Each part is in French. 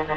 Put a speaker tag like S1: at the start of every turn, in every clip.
S1: Bon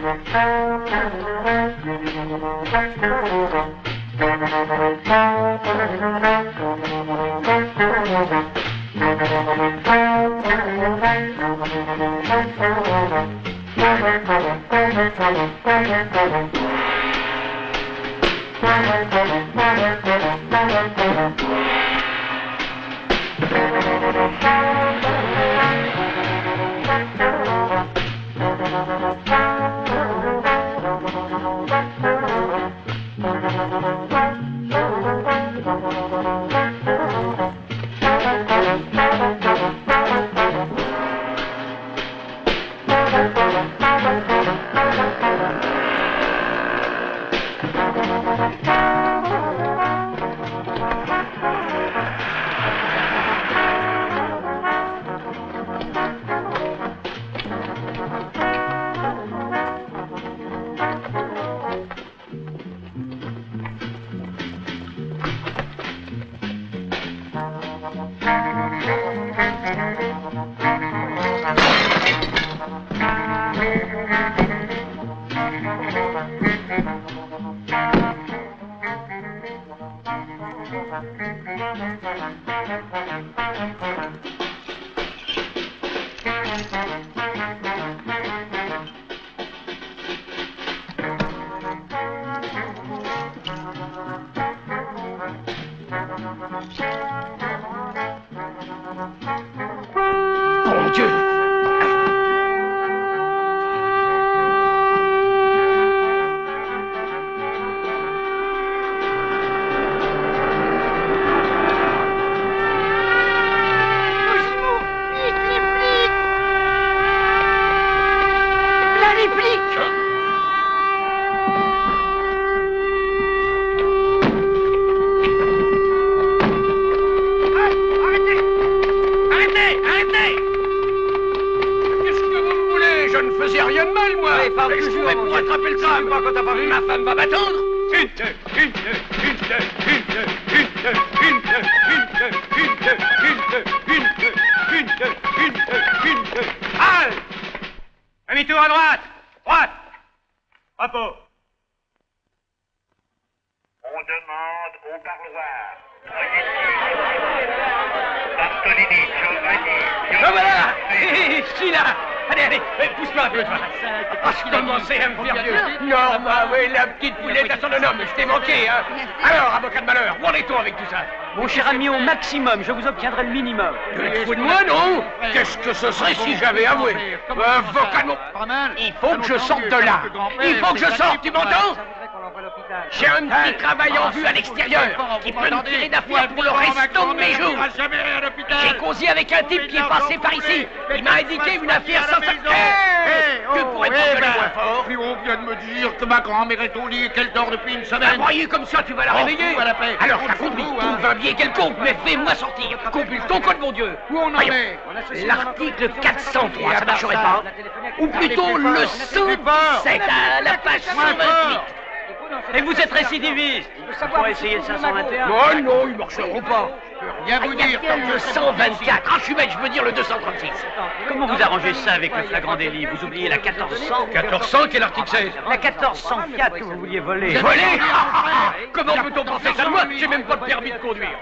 S1: Dieu! Ma femme va m'attendre. Halte! Demi-tour à droite. Droite. Repos.
S2: On demande au parloir. Bartolini, Giovanni.
S1: Ah voilà! Je suis là! Allez, pousse-moi un peu, toi! Ah, je commençais à me faire vieux! Non, bah oui, la petite poulette à son honneur, mais je t'ai manqué, hein! Alors, avocat de malheur, où en est-on avec tout ça?
S3: Mon cher ami, au maximum, je vous obtiendrai le minimum.
S1: Tu te fous de moi, non? Qu'est-ce que ce serait si j'avais avoué? Avocat de mon... Il faut que je sorte de là! Il faut que je sorte, tu m'entends? J'ai un petit travail en vue à l'extérieur qui peut me tirer d'affaire pour le restant de mes jours. J'ai causé avec un type qui est passé par ici. Il m'a indiqué une affaire sans... Tu pourrais pas parler moins fort?
S2: On vient de me dire que ma grand-mère est au lit et qu'elle dort depuis une semaine.
S1: Broyer comme ça, tu vas la réveiller? Alors t'as compris, trouve un billet quelconque, mais fais-moi sortir. Compile ton code, mon Dieu.
S2: Où on en est?
S1: L'article 403, ça marcherait pas? Ou plutôt le 117 à la page 128.
S3: Et vous êtes récidiviste. On pourrait essayer le 521.
S1: Oh non, ils marcheront pas.
S2: Rien vous dire.
S1: Le 124. Ah, je suis bête, je veux dire le 236.
S3: Comment vous arrangez ça avec le flagrant délit? Vous oubliez la 1400?
S1: 1400, quel article 16?
S3: La 1400 Fiat que vous vouliez voler.
S1: Voler? Comment peut-on penser ça de moi? J'ai même pas de permis de conduire.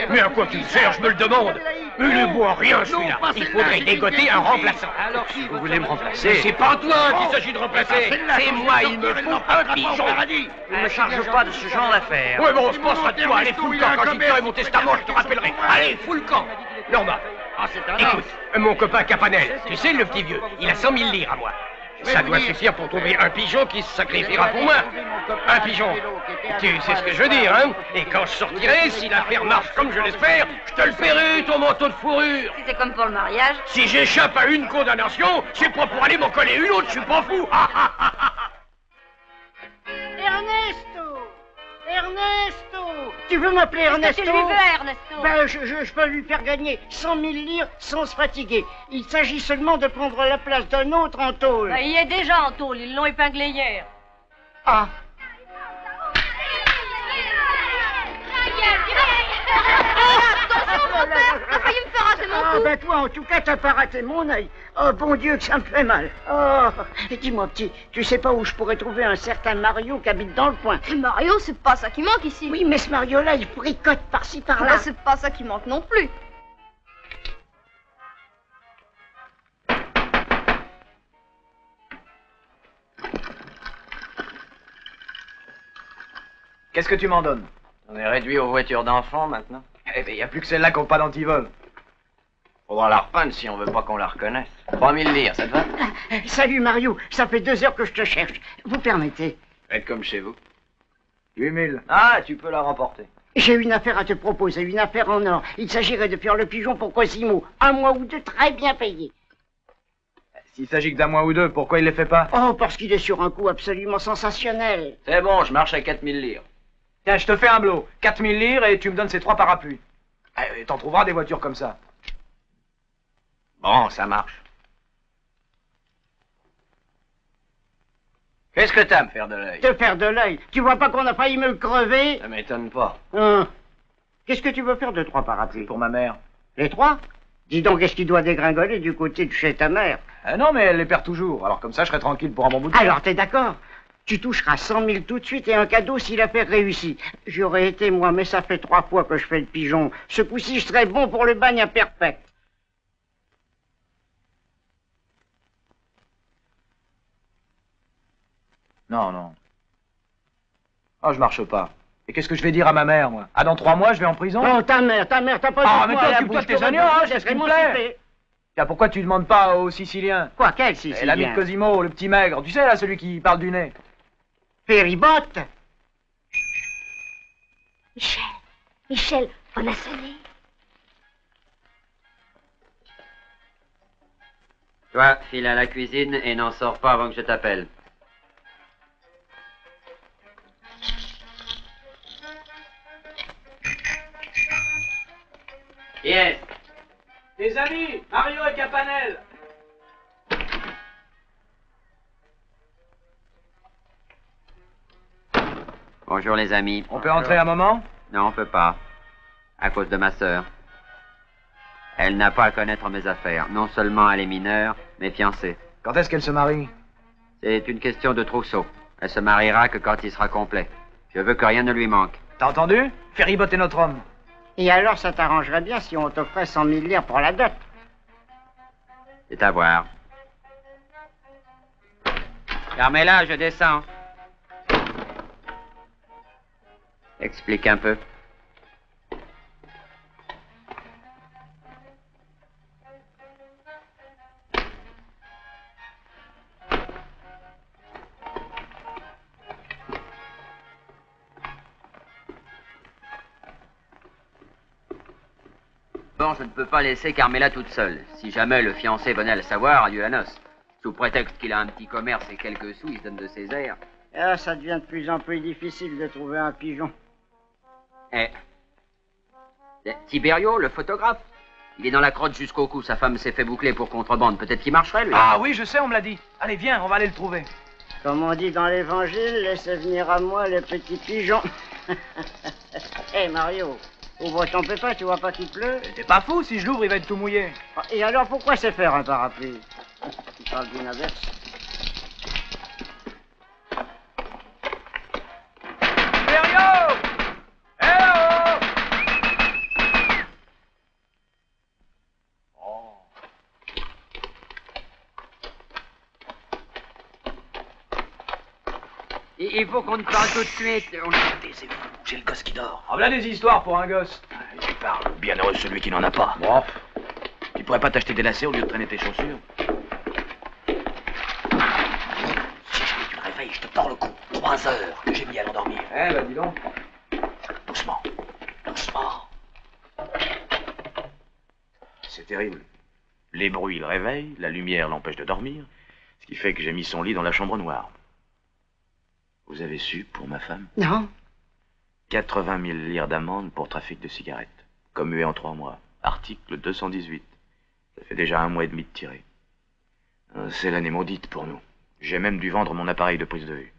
S1: Mais à quoi qu'il sert, je me le demande. Mais il ne boit rien, celui-là. Il faudrait dégoter un remplaçant.
S3: Alors, si vous voulez me remplacer...
S1: C'est pas toi qu'il s'agit de remplacer. C'est moi, il me faut un pigeon.
S3: Je ne me charge pas de ce genre d'affaires.
S1: Ouais, bon, on se passera de toi. Allez, fous le camp. Quand j'écrirai mon testament, je te rappellerai. Allez, fous le camp. Norma, écoute, mon copain Capanel, tu sais, le petit vieux, il a 100 000 livres à moi. Ça doit suffire pour trouver un pigeon qui se sacrifiera pour moi. Un pigeon. Tu sais ce que je veux dire, hein? Et quand je sortirai, si l'affaire marche comme je l'espère, je te le ferai, ton manteau de fourrure.
S4: Si c'est comme pour le mariage.
S1: Si j'échappe à une condamnation, c'est pas pour aller m'en coller une autre, je suis pas fou.
S5: Ernesto! Ernesto! Tu veux m'appeler Ernesto?
S4: Qu'est-ce que tu lui veux, Ernesto?
S5: Ben, je peux lui faire gagner 100 000 livres sans se fatiguer. Il s'agit seulement de prendre la place d'un autre en tôle.
S4: Ben, il est déjà en tôle, ils l'ont épinglé hier.
S5: Ah!
S4: Attention, mon père! Il a failli me faire raser
S5: Ah, ben toi, en tout cas, t'as pas raté mon œil. Oh, bon Dieu, que ça me fait mal. Oh, et dis-moi, petit, tu sais pas où je pourrais trouver un certain Mario qui habite dans le coin?
S6: Mario, c'est pas ça qui manque ici.
S5: Oui, mais ce Mario-là, il fricote par-ci, par-là.
S6: Bah, c'est pas ça qui manque non plus.
S7: Qu'est-ce que tu m'en donnes?
S3: On est réduit aux voitures d'enfants maintenant.
S7: Eh ben, y a plus que celles-là qui n'ont pas d'antivol.
S3: Faudra la repeindre si on veut pas qu'on la reconnaisse. 3000 lire, ça te va?
S5: Salut, Mario, ça fait 2 heures que je te cherche. Vous permettez?
S3: Faites comme chez vous.
S7: 8000.
S3: Ah, tu peux la remporter.
S5: J'ai une affaire à te proposer, une affaire en or. Il s'agirait de faire le pigeon pour Cosimo. 1 mois ou 2, très bien payé.
S7: S'il s'agit que d'un mois ou deux, pourquoi il les fait pas?
S5: Oh, parce qu'il est sur un coup absolument sensationnel.
S3: C'est bon, je marche à 4000 lire.
S7: Tiens, je te fais un blot. 4000 lire et tu me donnes ces 3 parapluies. Et t'en trouveras des voitures comme ça.
S3: Bon, ça marche. Qu'est-ce que t'as à me faire de l'œil?
S5: Te faire de l'œil. Tu vois pas qu'on a failli me le crever?
S3: Ça m'étonne pas.
S5: Hein. Qu'est-ce que tu veux faire de 3 parapluies?
S7: Pour ma mère.
S5: Les 3? Dis donc, est-ce qu'il doit dégringoler du côté de chez ta mère?
S7: Non, mais elle les perd toujours. Alors comme ça, je serai tranquille pour un bon bout de temps.
S5: Alors, t'es d'accord? Tu toucheras 100 000 tout de suite et un cadeau si l'affaire réussit. J'aurais été, moi, mais ça fait 3 fois que je fais le pigeon. Ce coup-ci, je serais bon pour le bagne imperfect.
S7: Non, non. Oh, je marche pas. Et qu'est-ce que je vais dire à ma mère, moi? Ah, dans 3 mois, je vais en prison?
S5: Oh, ta mère, t'as pas
S7: Ah,
S5: de
S7: mais
S5: poids à
S7: toi,
S5: la
S7: occupe-toi
S5: bouche,
S7: de tes
S5: t'aurais
S7: oignons,
S5: besoin
S7: hein, c'est
S5: d'être
S7: ce qui me plaît.
S5: émancipé.
S7: Tiens, pourquoi tu demandes pas aux Siciliens?
S5: Quoi, quel Sicilien?
S7: L'ami de Cosimo, le petit maigre. Tu sais, là, celui qui parle du nez.
S5: Féribotte?
S6: Michel, on a sonné.
S3: Toi, file à la cuisine et n'en sors pas avant que je t'appelle. Yes.
S7: Tes amis, Mario et Capanel.
S3: Bonjour les amis.
S7: On peut entrer un moment?
S3: Non, on peut pas. À cause de ma sœur. Elle n'a pas à connaître mes affaires. Non seulement elle est mineure, mais fiancée.
S7: Quand est-ce qu'elle se marie?
S3: C'est une question de trousseau. Elle se mariera que quand il sera complet. Je veux que rien ne lui manque.
S7: T'as entendu? Ferryboat est notre homme.
S5: Et alors, ça t'arrangerait bien si on t'offrait 100 000 lire pour la dot.
S3: C'est à voir. Carmela, je descends. Explique un peu. Bon, je ne peux pas laisser Carmela toute seule. Si jamais le fiancé venait à le savoir, adieu la noce. Sous prétexte qu'il a un petit commerce et quelques sous, il se donne de ses airs.
S5: Ah, ça devient de plus en plus difficile de trouver un pigeon.
S3: Eh. Tiberio, le photographe. Il est dans la crotte jusqu'au cou. Sa femme s'est fait boucler pour contrebande. Peut-être qu'il marcherait, lui.
S7: Ah oui, je sais, on me l'a dit. Allez, viens, on va aller le trouver.
S5: Comme on dit dans l'évangile, laissez venir à moi les petits pigeons. Hé, Mario, ouvre ton pépin, tu vois pas qu'il pleut?
S7: T'es pas fou, si je l'ouvre, il va être tout mouillé.
S5: Et alors, pourquoi c'est faire un parapluie? Tu parles d'une averse.
S7: Tiberio! Hello!
S3: Il faut qu'on te parle tout de suite.
S1: C'est fou, j'ai le gosse qui dort.
S7: Ah, voilà des histoires pour un gosse.
S1: Tu parles, bienheureux celui qui n'en a pas.
S7: Bon.
S1: Tu pourrais pas t'acheter des lacets au lieu de traîner tes chaussures? Si jamais tu te réveilles, je te tords le cou. 3 heures que j'ai mis à l'endormir.
S7: Eh ben, dis donc.
S1: Doucement, doucement. C'est terrible. Les bruits le réveillent, la lumière l'empêche de dormir, ce qui fait que j'ai mis son lit dans la chambre noire. Vous avez su pour ma femme?
S5: Non.
S1: 80 000 lire d'amende pour trafic de cigarettes. Commué en 3 mois. Article 218. Ça fait déjà 1 mois et demi de tiré. C'est l'année maudite pour nous. J'ai même dû vendre mon appareil de prise de vue.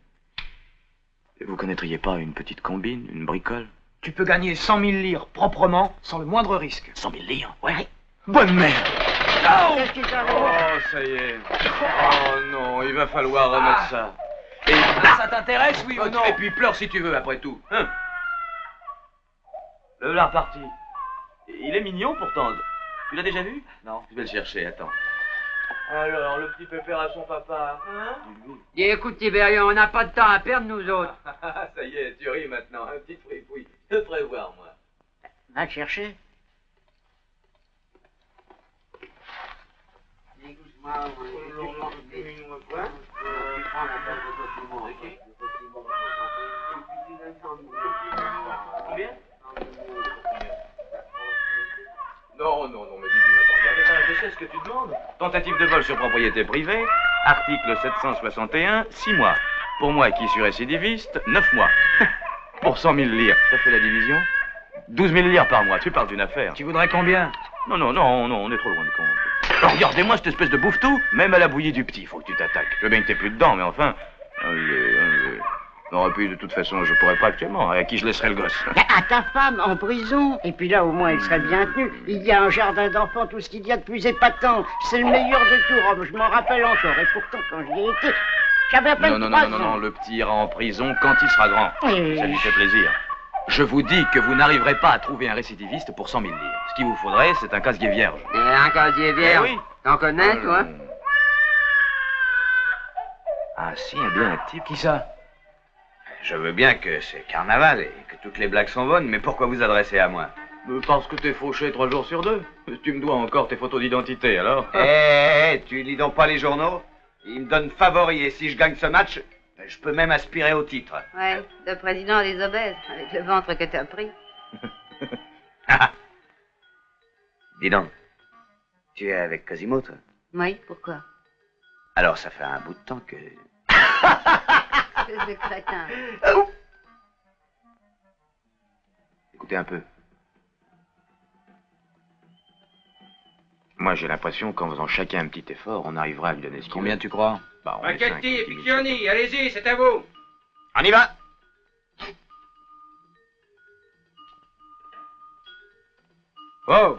S1: Et vous connaîtriez pas une petite combine, une bricole?
S7: Tu peux gagner 100 000 lire proprement, sans le moindre risque.
S1: 100 000 lire? Ouais.
S8: Bonne merde.
S5: Qu'est-ce qui t'arrive?
S8: Oh, ça y est. Oh non, il va falloir remettre ça. Et
S7: Ça t'intéresse, oui ou non?
S8: Et puis pleure si tu veux, après tout. Hein? Le voilà reparti. Il est mignon pourtant. Tu l'as déjà vu? Non. Je vais le chercher, attends. Alors, le petit pépère à son papa, hein?
S3: Dis, écoute, Tibérion, on n'a pas de temps à perdre, nous autres.
S8: Ça y est, tu ris maintenant, un petit fripouille. Je devrais voir, moi.
S5: Va le chercher.
S8: Non, mais dis-lui, je sais ce que tu demandes. Tentative de vol sur propriété privée, article 761, 6 mois. Pour moi qui suis récidiviste, 9 mois. Pour 100 000 lires, t'as fait la division? 12 000 lires par mois, tu parles d'une affaire.
S7: Tu voudrais combien?
S8: Non, on est trop loin de compte. Alors, regardez-moi cette espèce de bouffe-tout, même à la bouillie du petit, faut que tu t'attaques. Je veux bien que t'aies plus dedans, mais enfin... Allez. Non, et puis de toute façon, je pourrais pas actuellement. À qui je laisserai le gosse?
S5: À ta femme, en prison. Et puis là, au moins, il serait bien tenu. Il y a un jardin d'enfants, tout ce qu'il y a de plus épatant. C'est le meilleur de tout, Rome. Je m'en rappelle encore. Et pourtant, quand j'y ai été, j'avais à peine 3 ans.
S8: Non, le petit ira en prison quand il sera grand.
S5: Oui.
S8: Ça lui fait plaisir. Je vous dis que vous n'arriverez pas à trouver un récidiviste pour 100 000 lires. Ce qu'il vous faudrait, c'est un casier vierge.
S3: Et un casier vierge.
S8: Oui.
S3: T'en connais, toi?
S8: Ah si, un bien un type.
S7: Qui ça?
S9: Je veux bien que c'est carnaval et que toutes les blagues sont bonnes, mais pourquoi vous adresser à moi?
S8: Parce que t'es fauché 3 jours sur 2. Tu me dois encore tes photos d'identité, alors?
S9: Tu lis donc pas les journaux? Ils me donnent favori et si je gagne ce match, je peux même aspirer au titre.
S4: Ouais, le président des obèses, avec le ventre que t'as pris.
S9: Dis donc, tu es avec Cosimo, toi?
S4: Oui, pourquoi?
S9: Alors ça fait un bout de temps que...
S4: C'est crétin.
S8: Écoutez un peu. Moi, j'ai l'impression qu'en faisant chacun un petit effort, on arrivera à lui donner ce qu'il veut.
S7: Combien tu crois?
S8: Bah, on est 5,
S1: Piccioni, allez-y, c'est à vous.
S9: On y va!
S7: Oh!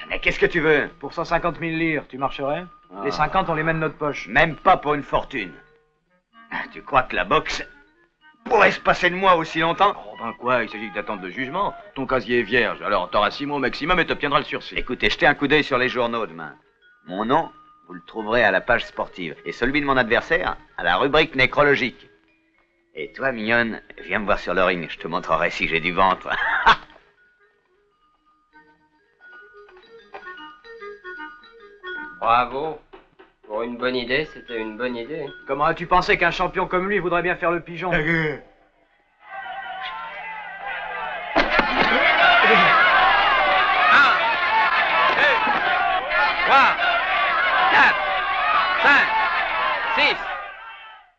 S9: Mais qu'est-ce que tu veux?
S7: Pour 150 000 lires, tu marcherais?
S9: Ah.
S7: Les 50, on les met de notre poche.
S9: Même pas pour une fortune. Tu crois que la boxe pourrait se passer de moi aussi longtemps?
S8: Oh ben quoi, il s'agit que d'attendre le jugement. Ton casier est vierge, alors t'auras 6 mois au maximum et t'obtiendras le sursis.
S9: Écoutez, jetez un coup d'œil sur les journaux demain. Mon nom, vous le trouverez à la page sportive. Et celui de mon adversaire, à la rubrique nécrologique. Et toi, mignonne, viens me voir sur le ring. Je te montrerai si j'ai du ventre.
S3: Bravo. Pour une bonne idée, c'était une bonne idée.
S7: Comment as-tu pensé qu'un champion comme lui voudrait bien faire le pigeon?
S1: 6.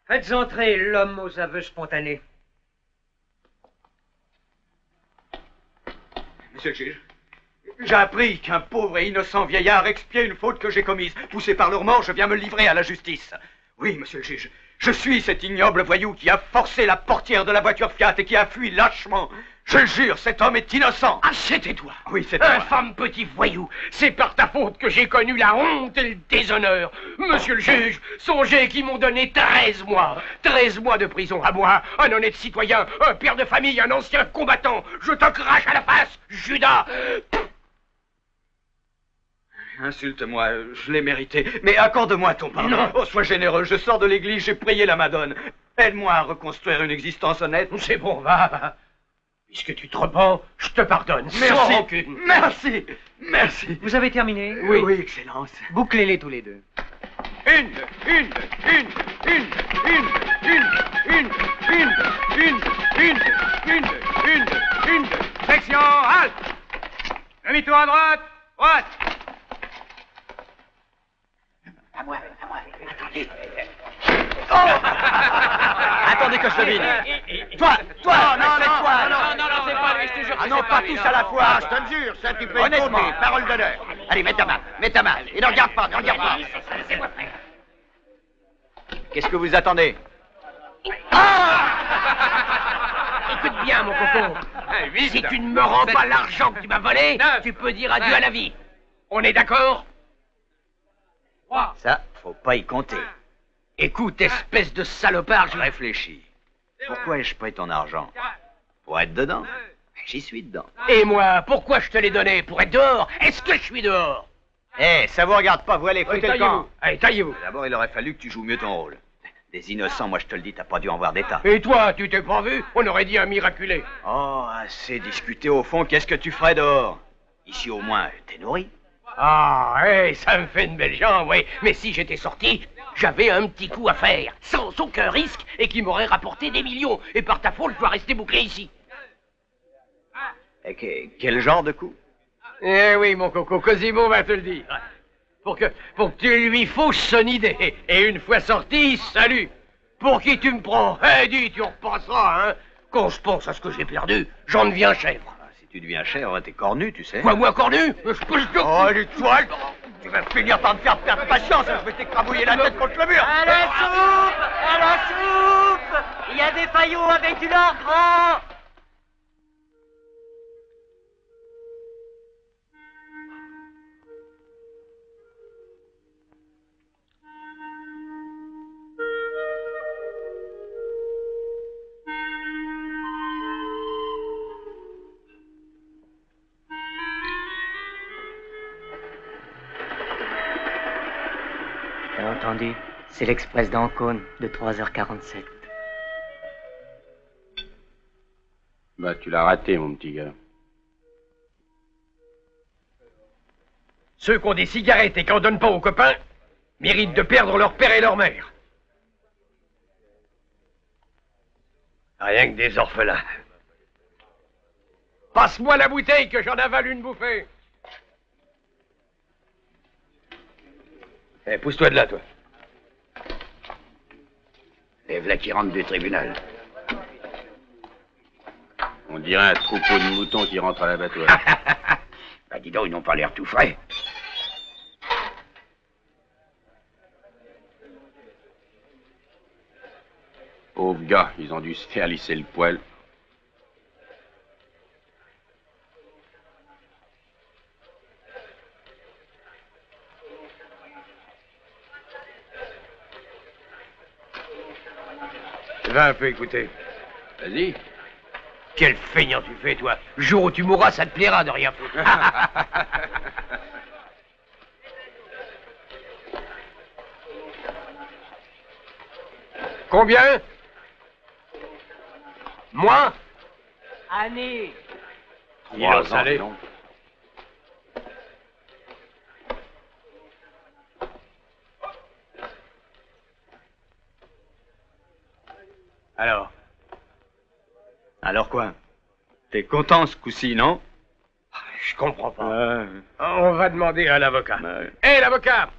S10: Faites entrer l'homme aux aveux spontanés.
S9: Monsieur le juge, j'ai appris qu'un pauvre et innocent vieillard expiait une faute que j'ai commise. Poussé par leur mort, je viens me livrer à la justice. Oui, monsieur le juge, je suis cet ignoble voyou qui a forcé la portière de la voiture Fiat et qui a fui lâchement. Je le jure, cet homme est innocent.
S1: Ah, c'était toi.
S9: Oui, c'est moi.
S1: Infâme petit voyou. C'est par ta faute que j'ai connu la honte et le déshonneur. Monsieur le juge, songez qu'ils m'ont donné 13 mois. 13 mois de prison à moi, un honnête citoyen, un père de famille, un ancien combattant. Je te crache à la face, Judas.
S9: Insulte-moi, je l'ai mérité. Mais accorde-moi ton pardon.
S1: Non.
S9: Oh, sois généreux, je sors de l'église, j'ai prié la Madone. Aide-moi à reconstruire une existence honnête.
S1: C'est bon, va. Puisque tu te repens, je te pardonne. Sans
S9: Merci,
S1: rancune.
S9: merci.
S10: Vous avez terminé?
S9: Oui, Excellence.
S10: Bouclez-les tous les deux.
S1: Une. Section, halte. Demi-tour à droite.
S9: Attendez que je devine. Toi, non,
S1: c'est pas lui, je te jure.
S9: Ah non, pas tous à la fois.
S5: Je te le jure, ça tu peux
S9: Honnêtement,
S5: étonner.
S9: parole d'honneur. Allez, mets ta main. Et ne regarde pas. Qu'est-ce que vous attendez?
S1: Écoute bien, mon coco. Si tu ne me rends pas l'argent que tu m'as volé, tu peux dire adieu à la vie. On est d'accord?
S9: Ça, faut pas y compter.
S1: Écoute, espèce de salopard, je...
S9: Réfléchis. Pourquoi ai-je pris ton argent? Pour être dedans? J'y suis dedans.
S1: Et moi, pourquoi je te l'ai donné? Pour être dehors? Est-ce que je suis dehors?
S9: Eh, ça vous regarde pas, vous allez, foutez le camp.
S1: Allez, taillez-vous.
S9: D'abord, il aurait fallu que tu joues mieux ton rôle. Des innocents, moi je te le dis, t'as pas dû en voir d'état.
S1: Et toi, tu t'es pas vu? On aurait dit un miraculé.
S9: Oh, assez discuté au fond, qu'est-ce que tu ferais dehors? Ici au moins, t'es nourri.
S1: Ah, ça me fait une belle jambe, oui. Mais si j'étais sorti, j'avais un petit coup à faire, sans aucun risque, et qui m'aurait rapporté des millions. Et par ta faute, je dois rester bouclé ici.
S9: Et quel genre de coup?
S1: Eh oui, mon coco, Cosimo va te le dire. Pour que tu lui fausses son idée. Et une fois sorti, salut. Pour qui tu me prends? Eh, dis, tu repasseras, hein. Quand je pense à ce que j'ai perdu, j'en deviens chèvre.
S9: Ah, si tu deviens chèvre, t'es cornu, tu sais.
S1: Quoi, moi, cornu?
S9: Oh, les toiles! Tu vas finir par me faire perdre patience, je vais t'écrabouiller la tête contre le mur.
S10: À la soupe! À la soupe! Il y a des faillots avec du lard grand!
S11: T'as entendu? C'est l'express d'Ancône de 3h47.
S12: Bah, tu l'as raté, mon petit gars.
S1: Ceux qui ont des cigarettes et qui en donnent pas aux copains méritent de perdre leur père et leur mère. Rien que des orphelins. Passe-moi la bouteille que j'en avale une bouffée. Eh, pousse-toi de là, toi.
S9: Et voilà qui rentre du tribunal.
S12: On dirait un troupeau de moutons qui rentre à l'abattoir.
S9: Bah dis donc, ils n'ont pas l'air tout frais.
S12: Pauvres gars, ils ont dû se faire lisser le poil.
S1: Va un peu écouter.
S12: Vas-y.
S1: Quel feignant tu fais, toi. Le jour où tu mourras, ça te plaira de rien foutre. Combien? Moi?
S10: Annie!
S1: Il en salé. Alors?
S9: Alors quoi? T'es content ce coup-ci, non?
S1: Je comprends pas. On va demander à l'avocat. Hé, l'avocat!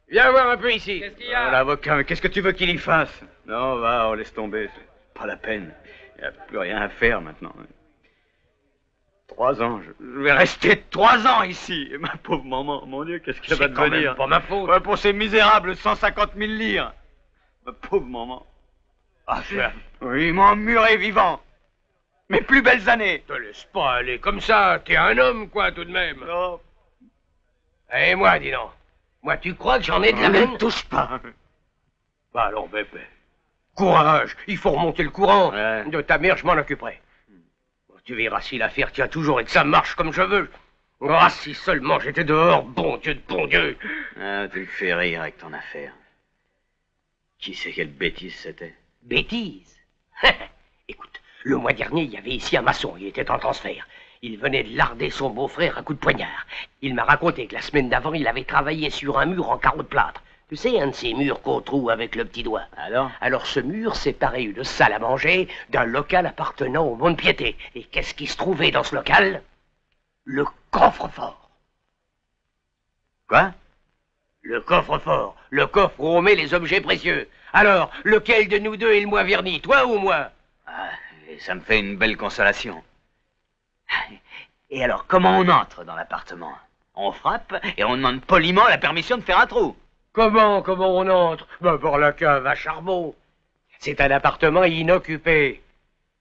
S1: Viens voir un peu ici.
S10: Qu'est-ce qu'il y a?
S9: L'avocat, mais qu'est-ce que tu veux qu'il y fasse? Non, va, on laisse tomber. C'est pas la peine. Il n'y a plus rien à faire maintenant. 3 ans, je vais rester 3 ans ici. Et ma pauvre maman, mon Dieu, qu'est-ce qu'elle va devenir?
S1: C'est quand même pas ma faute.
S9: Ouais, pour ces misérables 150 000 livres. Ma pauvre maman.
S1: Ah, ça.
S9: Oui, ils m'ont emmuré vivant. Mes plus belles années.
S1: Te laisse pas aller comme ça. T'es un homme, quoi, tout de même.
S9: Non.
S1: Et moi, dis donc. Moi, tu crois que j'en ai de la même?
S9: Ne touche pas.
S1: Bah alors, bébé. Courage. Il faut remonter le courant.
S9: Ouais.
S1: De ta mère, je m'en occuperai. Tu verras si l'affaire tient toujours et que ça marche comme je veux. Ah, si seulement j'étais dehors, bon Dieu de bon Dieu.
S9: Ah, tu me fais rire avec ton affaire. Qui sait quelle bêtise c'était?
S1: Bêtise? Écoute, le mois dernier, il y avait ici un maçon, il était en transfert. Il venait de larder son beau-frère à coups de poignard. Il m'a raconté que la semaine d'avant, il avait travaillé sur un mur en carreau de plâtre. Tu sais, un de ces murs qu'on trouve avec le petit doigt. Alors ce mur séparait une salle à manger d'un local appartenant au mont-de-piété. Et qu'est-ce qui se trouvait dans ce local? Le coffre-fort.
S9: Quoi?
S1: Le coffre-fort. Le coffre où on met les objets précieux. Alors, lequel de nous deux est le moins verni, toi ou moi?
S9: Ah, ça me fait une belle consolation. Et alors, comment on entre dans l'appartement? On frappe et on demande poliment la permission de faire un trou.
S1: Comment on entre? Ben, par la cave à charbon. C'est un appartement inoccupé.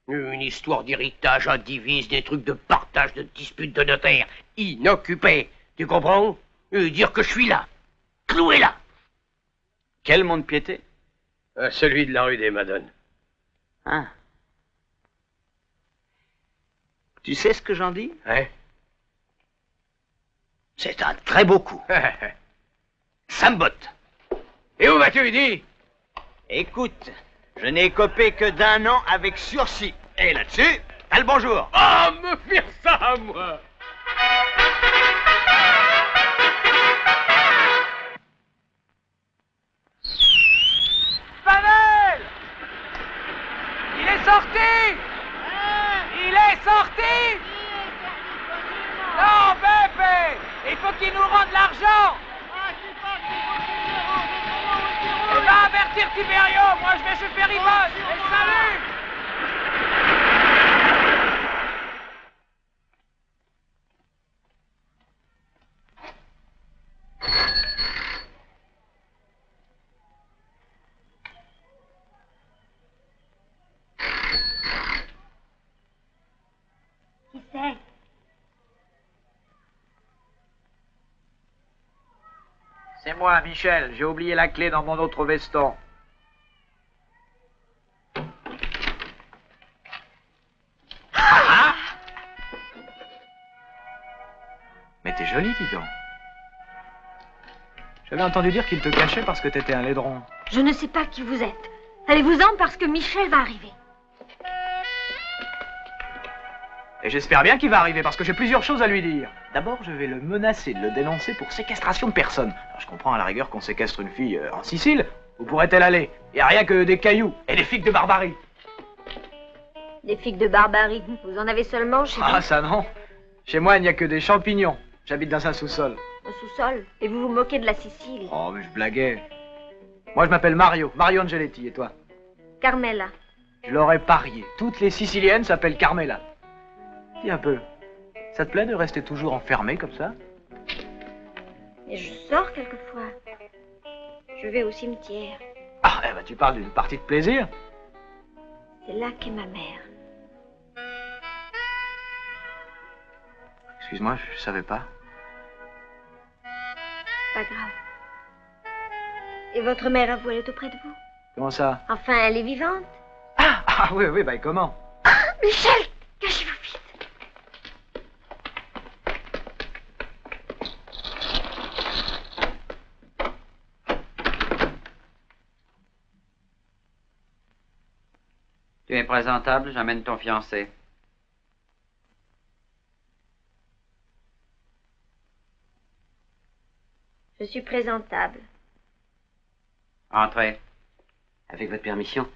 S1: Une histoire d'héritage à divise, des trucs de partage, de disputes de notaire. Inoccupé. Tu comprends? Et dire que je suis là. Cloué là.
S13: Quel mont-de-piété?
S1: Celui de la rue des Madones.
S13: Ah. Tu sais ce que j'en dis?
S1: Ouais.
S13: C'est un très beau coup. Ça me botte.
S1: Et où vas-tu, dis?
S13: Écoute, je n'ai copé que d'1 an avec sursis. Et là-dessus, t'as le bonjour.
S1: Oh, me faire ça à moi!
S10: Pavel! Il est sorti! Il est sorti! Non, Bébé! Il faut qu'il nous rende l'argent! Va avertir Tiberio! Moi, je vais chez Péribos! Et salut!
S6: Qui c'est?
S7: C'est moi, Michel. J'ai oublié la clé dans mon autre veston. Mais t'es jolie, dis donc. J'avais entendu dire qu'il te cachait parce que t'étais un laidron.
S6: Je ne sais pas qui vous êtes. Allez-vous-en parce que Michel va arriver.
S7: Et j'espère bien qu'il va arriver parce que j'ai plusieurs choses à lui dire. D'abord, je vais le menacer de le dénoncer pour séquestration de personnes. Alors, je comprends à la rigueur qu'on séquestre une fille en Sicile. Où pourrait-elle aller? Il n'y a rien que des cailloux et des figues de barbarie.
S6: Des figues de barbarie, vous en avez seulement chez vous?
S7: Ah, ça non. Chez moi, il n'y a que des champignons. J'habite dans un sous-sol.
S6: Au sous-sol? Et vous vous moquez de la Sicile?
S7: Oh, mais je blaguais. Moi, je m'appelle Mario. Mario Angeletti. Et toi?
S6: Carmela.
S7: Je l'aurais parié. Toutes les Siciliennes s'appellent Carmela. Dis un peu. Ça te plaît de rester toujours enfermé comme ça?
S6: Et je sors quelquefois. Je vais au cimetière.
S7: Ah, eh ben, tu parles d'une partie de plaisir?
S6: C'est là qu'est ma mère.
S7: Excuse-moi, je savais pas.
S6: Pas grave. Et votre mère à vous, elle est auprès de vous?
S7: Comment ça?
S6: Enfin, elle est vivante?
S7: Ah oui, oui, bah comment?
S6: Michel, cachez-vous vite.
S3: Tu es présentable, j'amène ton fiancé.
S6: Je suis présentable.
S3: Entrez.
S11: Avec votre permission,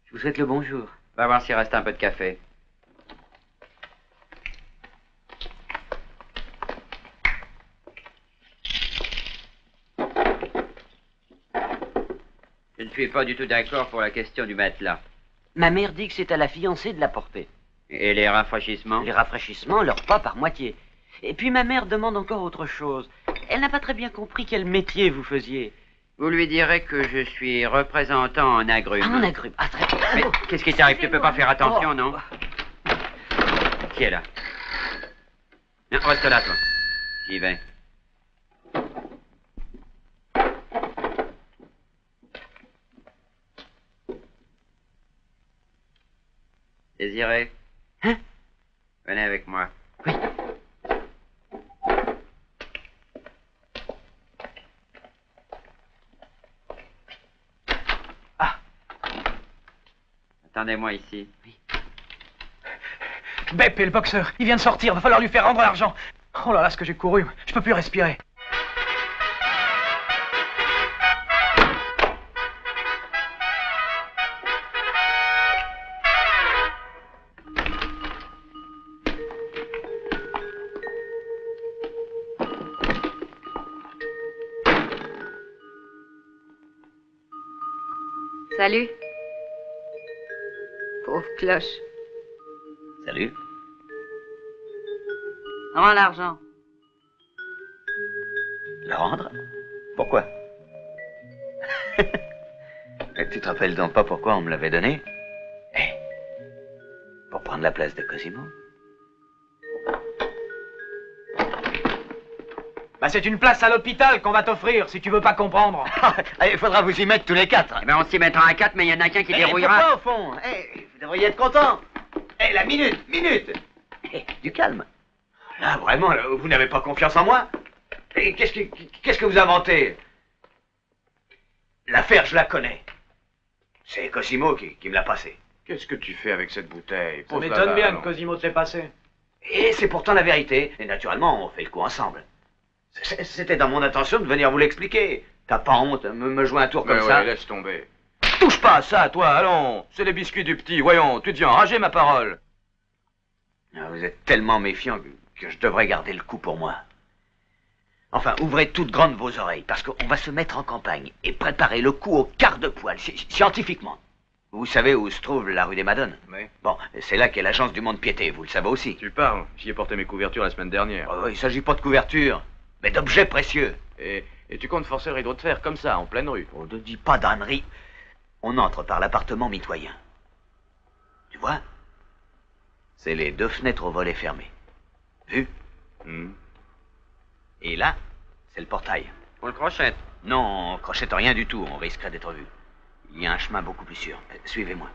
S11: je vous souhaite le bonjour.
S3: Va voir s'il reste un peu de café. Je ne suis pas du tout d'accord pour la question du matelas.
S11: Ma mère dit que c'est à la fiancée de la porter.
S3: Et les rafraîchissements?
S11: Les rafraîchissements, leur pas par moitié. Et puis ma mère demande encore autre chose. Elle n'a pas très bien compris quel métier vous faisiez.
S3: Vous lui direz que je suis représentant en agrumes.
S11: Ah, en agrumes. Ah, très bien.
S3: Mais qu'est-ce qui t'arrive? Tu peux pas faire attention, non? Qui est là? Non, reste là, toi. J'y vais. Désiré?
S11: Hein?
S3: Venez avec moi.
S11: Oui.
S3: Attendez-moi ici.
S11: Oui.
S7: Beppe, le boxeur, il vient de sortir, va falloir lui faire rendre l'argent. Oh là là, ce que j'ai couru, je peux plus respirer.
S4: Salut. Pauvre cloche.
S13: Salut.
S4: Rends l'argent.
S13: Le rendre? Pourquoi? Et tu te rappelles donc pas pourquoi on me l'avait donné? Pour prendre la place de Cosimo.
S7: Bah c'est une place à l'hôpital qu'on va t'offrir, si tu veux pas comprendre.
S13: Il faudra vous y mettre tous les quatre.
S3: Eh ben, on s'y mettra à 4, mais il y en a qu'un qui dérouillera.
S13: Pourquoi, au fond? Vous devriez être content. La minute. Du calme. Là, vraiment, là, vous n'avez pas confiance en moi? Qu'est-ce que vous inventez? L'affaire, je la connais. C'est Cosimo qui me l'a passée.
S8: Qu'est-ce que tu fais avec cette bouteille?
S7: Ça m'étonne bien que Cosimo te l'ait passé.
S13: Et c'est pourtant la vérité. Et naturellement, on fait le coup ensemble. C'était dans mon intention de venir vous l'expliquer. T'as pas honte, me jouer un tour comme ça?
S8: Ouais, laisse tomber. Touche pas à ça, toi, allons. C'est les biscuits du petit, voyons, tu deviens enragé, ma parole.
S13: Vous êtes tellement méfiant que je devrais garder le coup pour moi. Enfin, ouvrez toutes grandes vos oreilles, parce qu'on va se mettre en campagne et préparer le coup au quart de poil, scientifiquement. Vous savez où se trouve la rue des Madones?
S8: Oui.
S13: Bon, c'est là qu'est l'agence du Mont-de-Piété, vous le savez aussi.
S8: Tu parles, j'y ai porté mes couvertures la semaine dernière.
S13: Il ne s'agit pas de couverture, mais d'objets précieux.
S8: Et tu comptes forcer le rideau de fer comme ça, en pleine rue?
S13: On ne dit pas d'ânerie. On entre par l'appartement mitoyen. Tu vois? C'est les 2 fenêtres au volet fermé. Vu? Et là, c'est le portail.
S3: On le crochette?
S13: Non, on crochette rien du tout, on risquerait d'être vu. Il y a un chemin beaucoup plus sûr. Suivez-moi.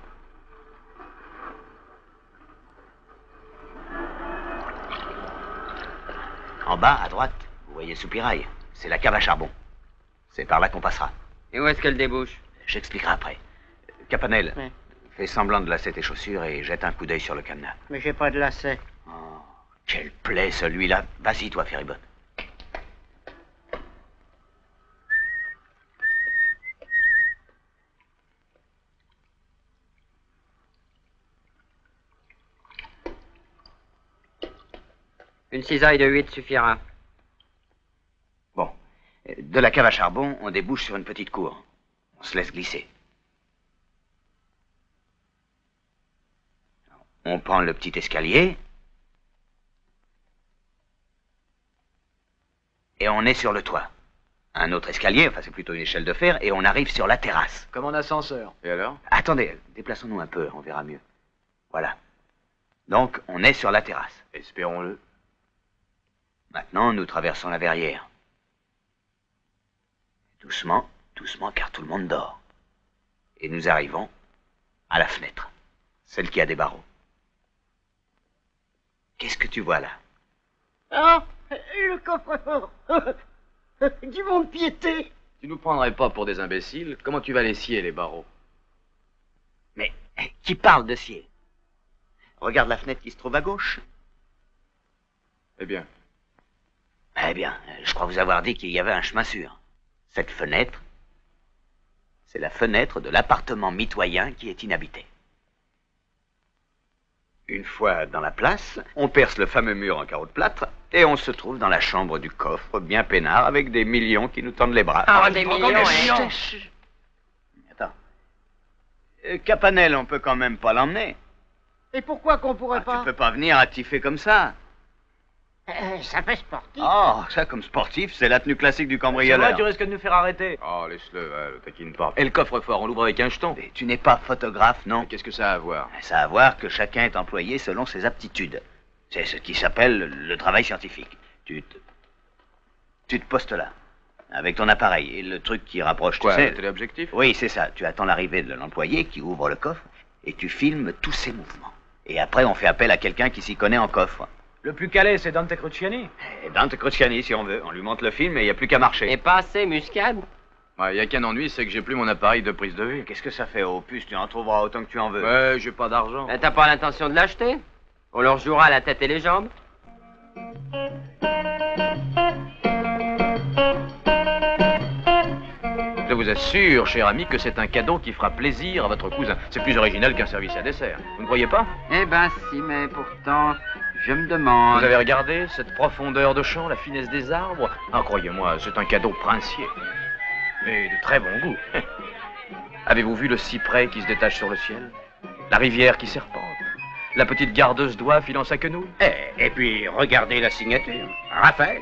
S13: En bas, à droite, vous voyez le soupirail. C'est la cave à charbon. C'est par là qu'on passera.
S3: Et où est-ce qu'elle débouche?
S13: J'expliquerai après. Capanel, fais semblant de lasser tes chaussures et jette un coup d'œil sur le cadenas.
S5: Mais j'ai pas de lacet.
S13: Oh, quelle plaie celui-là. Vas-y, toi, Ferrybotte.
S3: Une cisaille de 8 suffira.
S13: Bon. De la cave à charbon, on débouche sur une petite cour. On se laisse glisser. On prend le petit escalier. Et on est sur le toit. Un autre escalier, enfin c'est plutôt une échelle de fer, et on arrive sur la terrasse.
S7: Comme en ascenseur.
S8: Et alors?
S13: Attendez, déplaçons-nous un peu, on verra mieux. Voilà. Donc, on est sur la terrasse.
S8: Espérons-le.
S13: Maintenant, nous traversons la verrière. Doucement, doucement, car tout le monde dort. Et nous arrivons à la fenêtre, celle qui a des barreaux. Qu'est-ce que tu vois là?
S5: Ah, le coffre-fort du Mont-de-Piété.
S8: Tu nous prendrais pas pour des imbéciles? Comment tu vas les scier, les barreaux?
S13: Mais qui parle de scier? Regarde la fenêtre qui se trouve à gauche.
S8: Eh bien,
S13: je crois vous avoir dit qu'il y avait un chemin sûr. Cette fenêtre, c'est la fenêtre de l'appartement mitoyen qui est inhabité. Une fois dans la place, on perce le fameux mur en carreau de plâtre et on se trouve dans la chambre du coffre, bien peinard, avec des millions qui nous tendent les bras.
S3: Ah, des millions, hein.
S13: Attends. Capanel, on peut quand même pas l'emmener.
S5: Et pourquoi qu'on pourrait pas?
S13: Tu peux pas venir attifer comme ça.
S5: Ça fait sportif.
S13: Oh, ça comme sportif, c'est la tenue classique du cambrioleur.
S7: C'est vrai, tu risques de nous faire arrêter.
S8: Oh, laisse-le, le taquine pas. Et le coffre-fort, on l'ouvre avec un jeton.
S13: Mais tu n'es pas photographe, non?
S8: Qu'est-ce que ça a à voir?
S13: Ça a à voir que chacun est employé selon ses aptitudes. C'est ce qui s'appelle le travail scientifique. Tu te postes là, avec ton appareil et le truc qui rapproche,
S8: Quoi,
S13: tu sais.
S8: le téléobjectif?
S13: Oui, c'est ça. Tu attends l'arrivée de l'employé qui ouvre le coffre et tu filmes tous ses mouvements. Et après, on fait appel à quelqu'un qui s'y connaît en coffre.
S7: Le plus calé, c'est Dante Cruciani.
S13: Et Dante Cruciani, si on veut. On lui montre le film et il n'y a plus qu'à marcher.
S3: Et pas assez muscade?
S8: Il y a qu'un ennui, c'est que j'ai plus mon appareil de prise de vue.
S13: Qu'est-ce que ça fait, au puce? Tu en trouveras autant que tu en veux.
S8: Ouais, j'ai pas d'argent.
S3: T'as pas l'intention de l'acheter? On leur jouera la tête et les jambes.
S8: Je vous assure, cher ami, que c'est un cadeau qui fera plaisir à votre cousin. C'est plus original qu'un service à dessert. Vous ne croyez pas?
S3: Eh ben si, mais pourtant, je me demande...
S8: Vous avez regardé cette profondeur de champ, la finesse des arbres? Ah, croyez-moi, c'est un cadeau princier. Mais de très bon goût. Avez-vous vu le cyprès qui se détache sur le ciel? La rivière qui serpente? La petite gardeuse d'oie filant sa quenouille?
S9: Et puis, regardez la signature. Raphaël.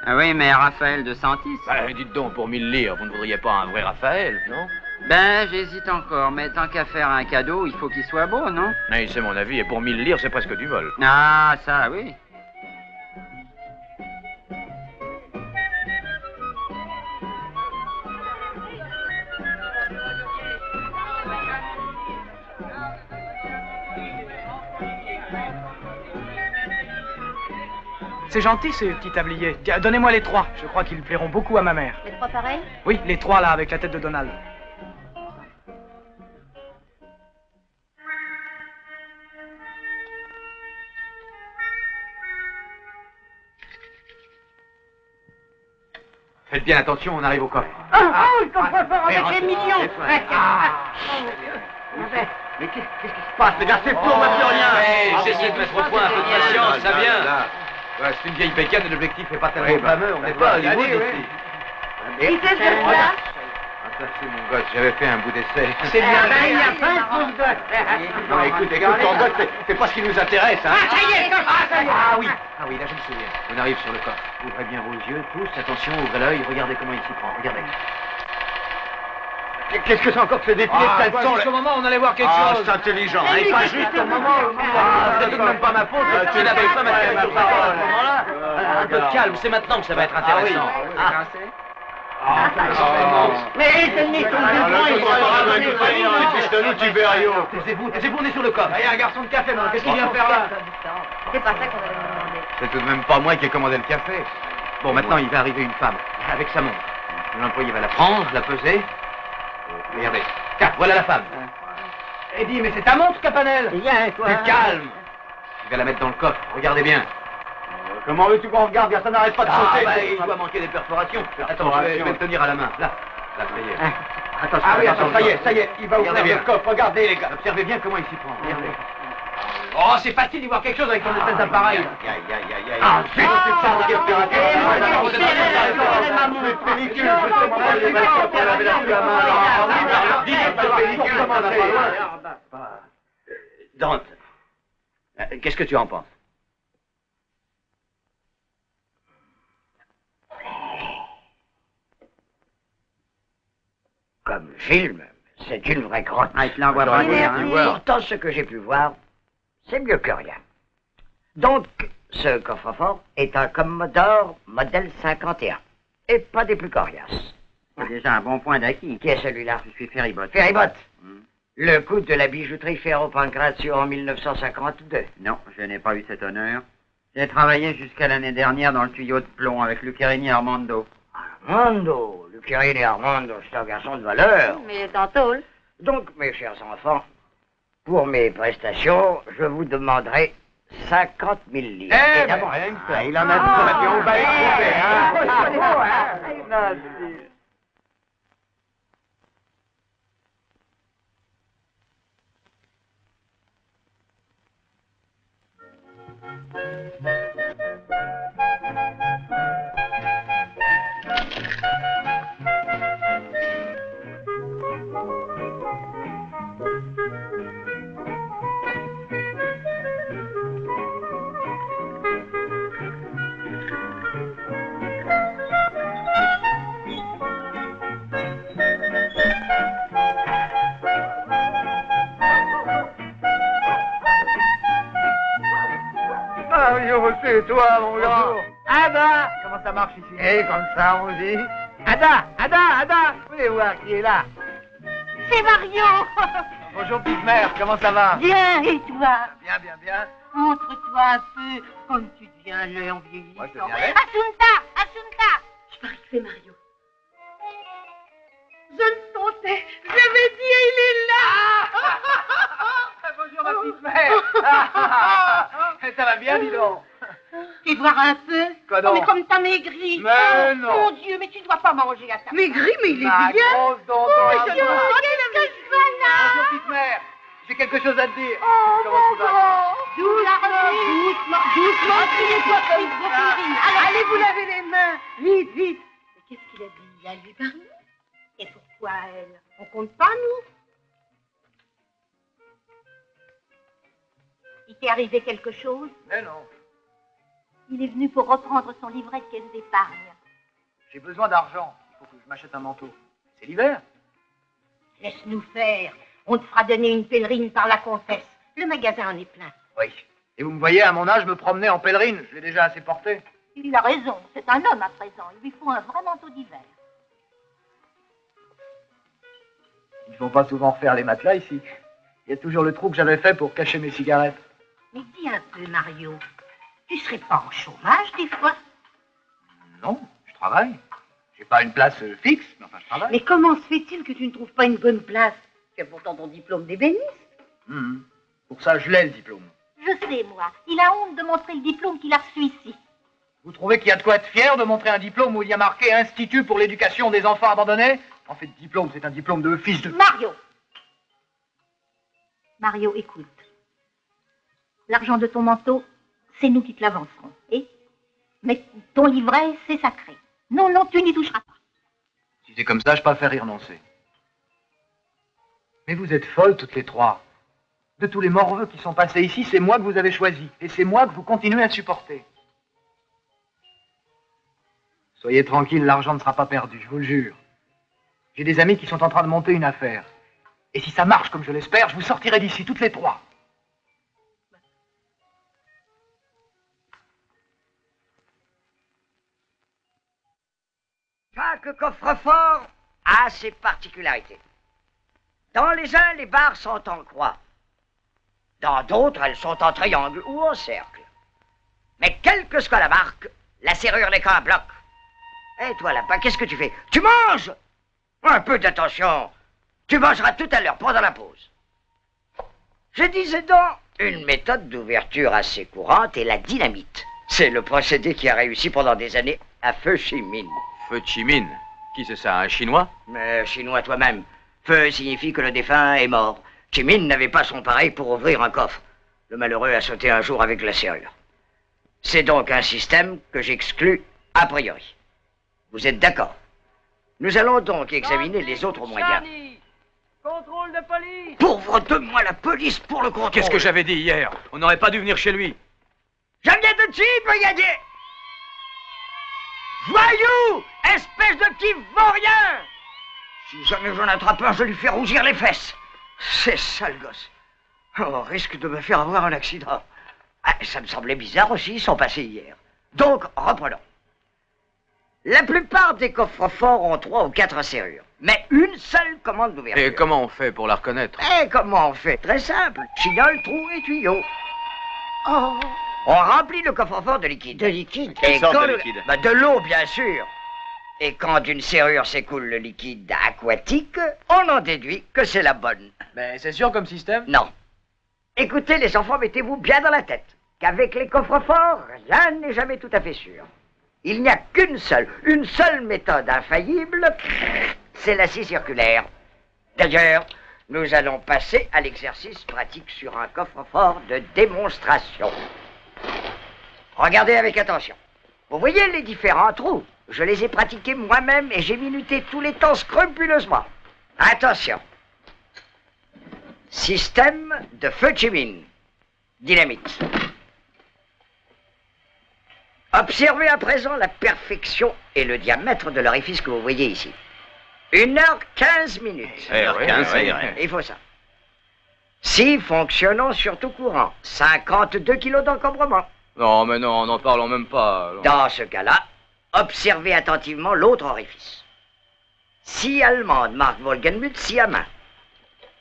S3: Ah oui, mais Raphaël de Santis.
S8: Dites donc, pour 1000 livres, vous ne voudriez pas un vrai Raphaël, non?
S3: Ben, j'hésite encore, mais tant qu'à faire un cadeau, il faut qu'il soit beau, non?
S8: Oui, c'est mon avis, et pour 1000 livres, c'est presque du vol.
S3: Ah, ça, oui.
S7: C'est gentil, ces petits tabliers. Tiens, donnez-moi les 3. Je crois qu'ils plairont beaucoup à ma mère.
S4: Les 3 pareils?
S7: Oui, les 3 là, avec la tête de Donald.
S13: Faites bien attention, on arrive au coffre.
S5: Je comprends pas avec les millions.
S13: Mais qu'est-ce qui se passe, les gars? C'est fou, on voit plus rien.
S8: J'essaie de mettre au point un peu de patience, ça vient.
S13: Ouais, c'est une vieille bécane et l'objectif n'est pas tellement fameux, on n'est pas à Hollywood ici.
S6: Qui c'est ça?
S13: Ça c'est mon gosse, j'avais fait un bout d'essai.
S5: C'est bien, il n'y a pas de bout de...
S13: Non, écoute, ton gosse, c'est pas ce qui nous intéresse, hein.
S5: Ah, ça y est,
S13: Ah oui, là je me souviens. On arrive sur le coffre. Ouvrez bien vos yeux, tous, attention, ouvrez l'œil, regardez comment il s'y prend, regardez. Qu'est-ce que c'est encore que ce défilé de caleçons?
S7: Au moment où on allait voir quelque chose.
S13: C'est intelligent, et pas juste au moment où... c'est tout de même pas ma faute, tu n'avais pas ma parole.
S8: Un peu de calme, c'est maintenant que ça va être intéressant.
S5: Mais tenez ton
S13: Taisez-vous, on est sur le coffre.
S7: Il y a un garçon de café, moi. Qu'est-ce qu'il vient faire là?
S4: C'est pas ça qu'on allait me demander.
S13: C'est tout de même pas moi qui ai commandé le café. Bon, maintenant, il va arriver une femme, avec sa montre. L'employé va la prendre, la peser. Regardez. Tiens, voilà la femme.
S7: Eddie, mais c'est ta montre, Capanel.
S5: Viens, toi.
S13: Plus calme. Il va la mettre dans le coffre. Regardez bien. Comment veux-tu qu'on regarde? Ça n'arrête pas de sauter. Il doit manquer des perforations. Attends, je vais le tenir à la main. Là, ça y est. Attention, oui, attends, ça y est. Il va ouvrir le coffre. Regardez, les gars. Observez bien comment il s'y prend. Regardez.
S7: Oh, c'est facile d'y voir quelque chose avec ton espèce d'appareil.
S13: Ah, zut, c'est ça, Dante, qu'est-ce que tu en penses?
S5: Comme film, c'est une vraie grotte.
S3: Ah, il te l'envoie pas dire, hein.
S5: Pourtant, ce que j'ai pu voir, c'est mieux que rien. Donc, ce coffre-fort est un Commodore modèle 51. Et pas des plus coriaces.
S3: C'est déjà un bon point d'acquis.
S5: Qui est celui-là?
S3: Je suis Ferribot.
S5: Ferribot. Le coup de la bijouterie Ferro-Pancrazio en 1952.
S3: Non, je n'ai pas eu cet honneur. J'ai travaillé jusqu'à l'année dernière dans le tuyau de plomb avec Lucarini Armando.
S5: Armando, Lucarini Armando, c'est un garçon de valeur.
S4: Mais il est en tôle.
S5: Donc, mes chers enfants, pour mes prestations, je vous demanderai 50 000 livres.
S13: Eh ben, rien que ça. Il en a dit, on va y trouver,
S5: c'est toi, mon gars. Ada.
S7: Comment ça marche ici?
S5: Et comme ça, on dit. Ada. Vous voulez voir qui est là?
S6: C'est Mario.
S7: Bonjour, petite mère, comment ça va?
S6: Bien, et toi?
S7: Bien.
S6: Montre-toi un peu comme tu deviens laid en vieillissant.
S7: Moi, je deviens laid.
S6: Assunta. Je parie que c'est Mario. Je le sentais. J'avais dit, il est là.
S7: Bonjour, ma petite mère. Ça va bien, dis donc.
S6: Tu voir un peu?
S7: Quoi donc?
S6: Oh, mais comme t'as maigri.
S7: Mais non.
S6: Mon Dieu, mais tu ne dois pas manger à ta...
S10: Maigri, mais il est
S7: Ma
S10: bien.
S7: grosse dent.
S6: Qu'est-ce que je vois là?
S7: Bonjour, petite mère. J'ai quelque chose à te dire.
S6: Oh,
S7: Comment tu vas?
S6: Doucement, criez-toi plus vos pérines.
S10: Allez vous laver les mains. Vite.
S6: Mais qu'est-ce qu'il a dit? Il a lui parlé. Et pourquoi elle? On compte pas, nous? Il t'est arrivé quelque chose?
S7: Mais non.
S6: Il est venu pour reprendre son livret de caisse d'épargne.
S7: J'ai besoin d'argent. Il faut que je m'achète un manteau. C'est l'hiver.
S6: Laisse-nous faire. On te fera donner une pèlerine par la comtesse. Le magasin en est plein.
S7: Oui. Et vous me voyez, à mon âge, me promener en pèlerine. Je l'ai déjà assez porté.
S6: Il a raison. C'est un homme à présent. Il lui faut un vrai manteau d'hiver.
S7: Ils ne font pas souvent faire les matelas ici. Il y a toujours le trou que j'avais fait pour cacher mes cigarettes.
S6: Mais dis un peu, Mario.
S14: Tu serais pas en chômage, des fois?
S7: Non, je travaille. J'ai pas une place fixe, mais enfin je travaille.
S14: Mais comment se fait-il que tu ne trouves pas une bonne place? Tu as pourtant ton diplôme d'ébéniste.
S7: Pour ça, je l'ai, le diplôme.
S14: Je sais, moi. Il a honte de montrer le diplôme qu'il a reçu ici.
S7: Vous trouvez qu'il y a de quoi être fier de montrer un diplôme où il y a marqué Institut pour l'éducation des enfants abandonnés? En fait, diplôme, c'est un diplôme de fils de...
S14: Mario, écoute. L'argent de ton manteau, c'est nous qui te l'avancerons. Mais ton livret, c'est sacré. Non, non, tu n'y toucheras pas.
S7: Si c'est comme ça, je préfère y renoncer. Mais vous êtes folles toutes les trois. De tous les morveux qui sont passés ici, c'est moi que vous avez choisi. Et c'est moi que vous continuez à supporter. Soyez tranquille, l'argent ne sera pas perdu, je vous le jure. J'ai des amis qui sont en train de monter une affaire. Et si ça marche comme je l'espère, je vous sortirai d'ici toutes les trois.
S13: Chaque coffre-fort a ses particularités. Dans les uns, les barres sont en croix. Dans d'autres, elles sont en triangle ou en cercle. Mais quelle que soit la marque, la serrure n'est qu'un bloc. Et toi là-bas, qu'est-ce que tu fais? Tu manges! Un peu d'attention. Tu mangeras tout à l'heure pendant la pause. Je disais donc, une méthode d'ouverture assez courante est la dynamite. C'est le procédé qui a réussi pendant des années à Feu Chi Minh.
S8: Feu Chi Minh? Qui c'est ça, un Chinois?
S13: Mais Chinois toi-même. Feu signifie que le défunt est mort. Chi Minh n'avait pas son pareil pour ouvrir un coffre. Le malheureux a sauté un jour avec la serrure. C'est donc un système que j'exclus a priori. Vous êtes d'accord? Nous allons donc examiner les autres moyens.
S10: Contrôle de police!
S13: Pauvre de moi, la police pour le contrôle!
S8: Qu'est-ce que j'avais dit hier? On n'aurait pas dû venir chez lui.
S13: Je viens tout de suite, brigadier! Voyou! Espèce de petit vaurien! Si jamais j'en attrape un, je lui fais rougir les fesses. C'est ça, le gosse. On risque de me faire avoir un accident. Ah, ça me semblait bizarre aussi, ils sont passés hier. Donc, reprenons. La plupart des coffres-forts ont 3 ou 4 serrures, mais une seule commande d'ouverture.
S8: Et comment on fait pour la reconnaître?
S13: Comment on fait? Très simple. Chignole, trou et tuyau. Oh. On remplit le coffre-fort de liquide. De liquide?
S8: Quelle sorte de liquide?
S13: De l'eau, bien sûr. Et quand d'une serrure s'écoule le liquide aquatique, on en déduit que c'est la bonne.
S7: Mais c'est sûr comme système?
S13: Non. Écoutez, les enfants, mettez-vous bien dans la tête qu'avec les coffres-forts, rien n'est jamais tout à fait sûr. Il n'y a qu'une seule méthode infaillible, c'est la scie circulaire. D'ailleurs, nous allons passer à l'exercice pratique sur un coffre-fort de démonstration. Regardez avec attention. Vous voyez les différents trous? Je les ai pratiqués moi-même et j'ai minuté tous les temps scrupuleusement. Attention. Système de Feu Chi Minh. Dynamite. Observez à présent la perfection et le diamètre de l'orifice que vous voyez ici. 1h15.
S8: 1h15,
S13: il faut ça. Si fonctionnant sur tout courant, 52 kilos d'encombrement.
S8: Non, mais non, n'en parlons même pas. Alors.
S13: Dans ce cas-là, observez attentivement l'autre orifice. Scie allemande, marque Wolgenmuth, scie à main.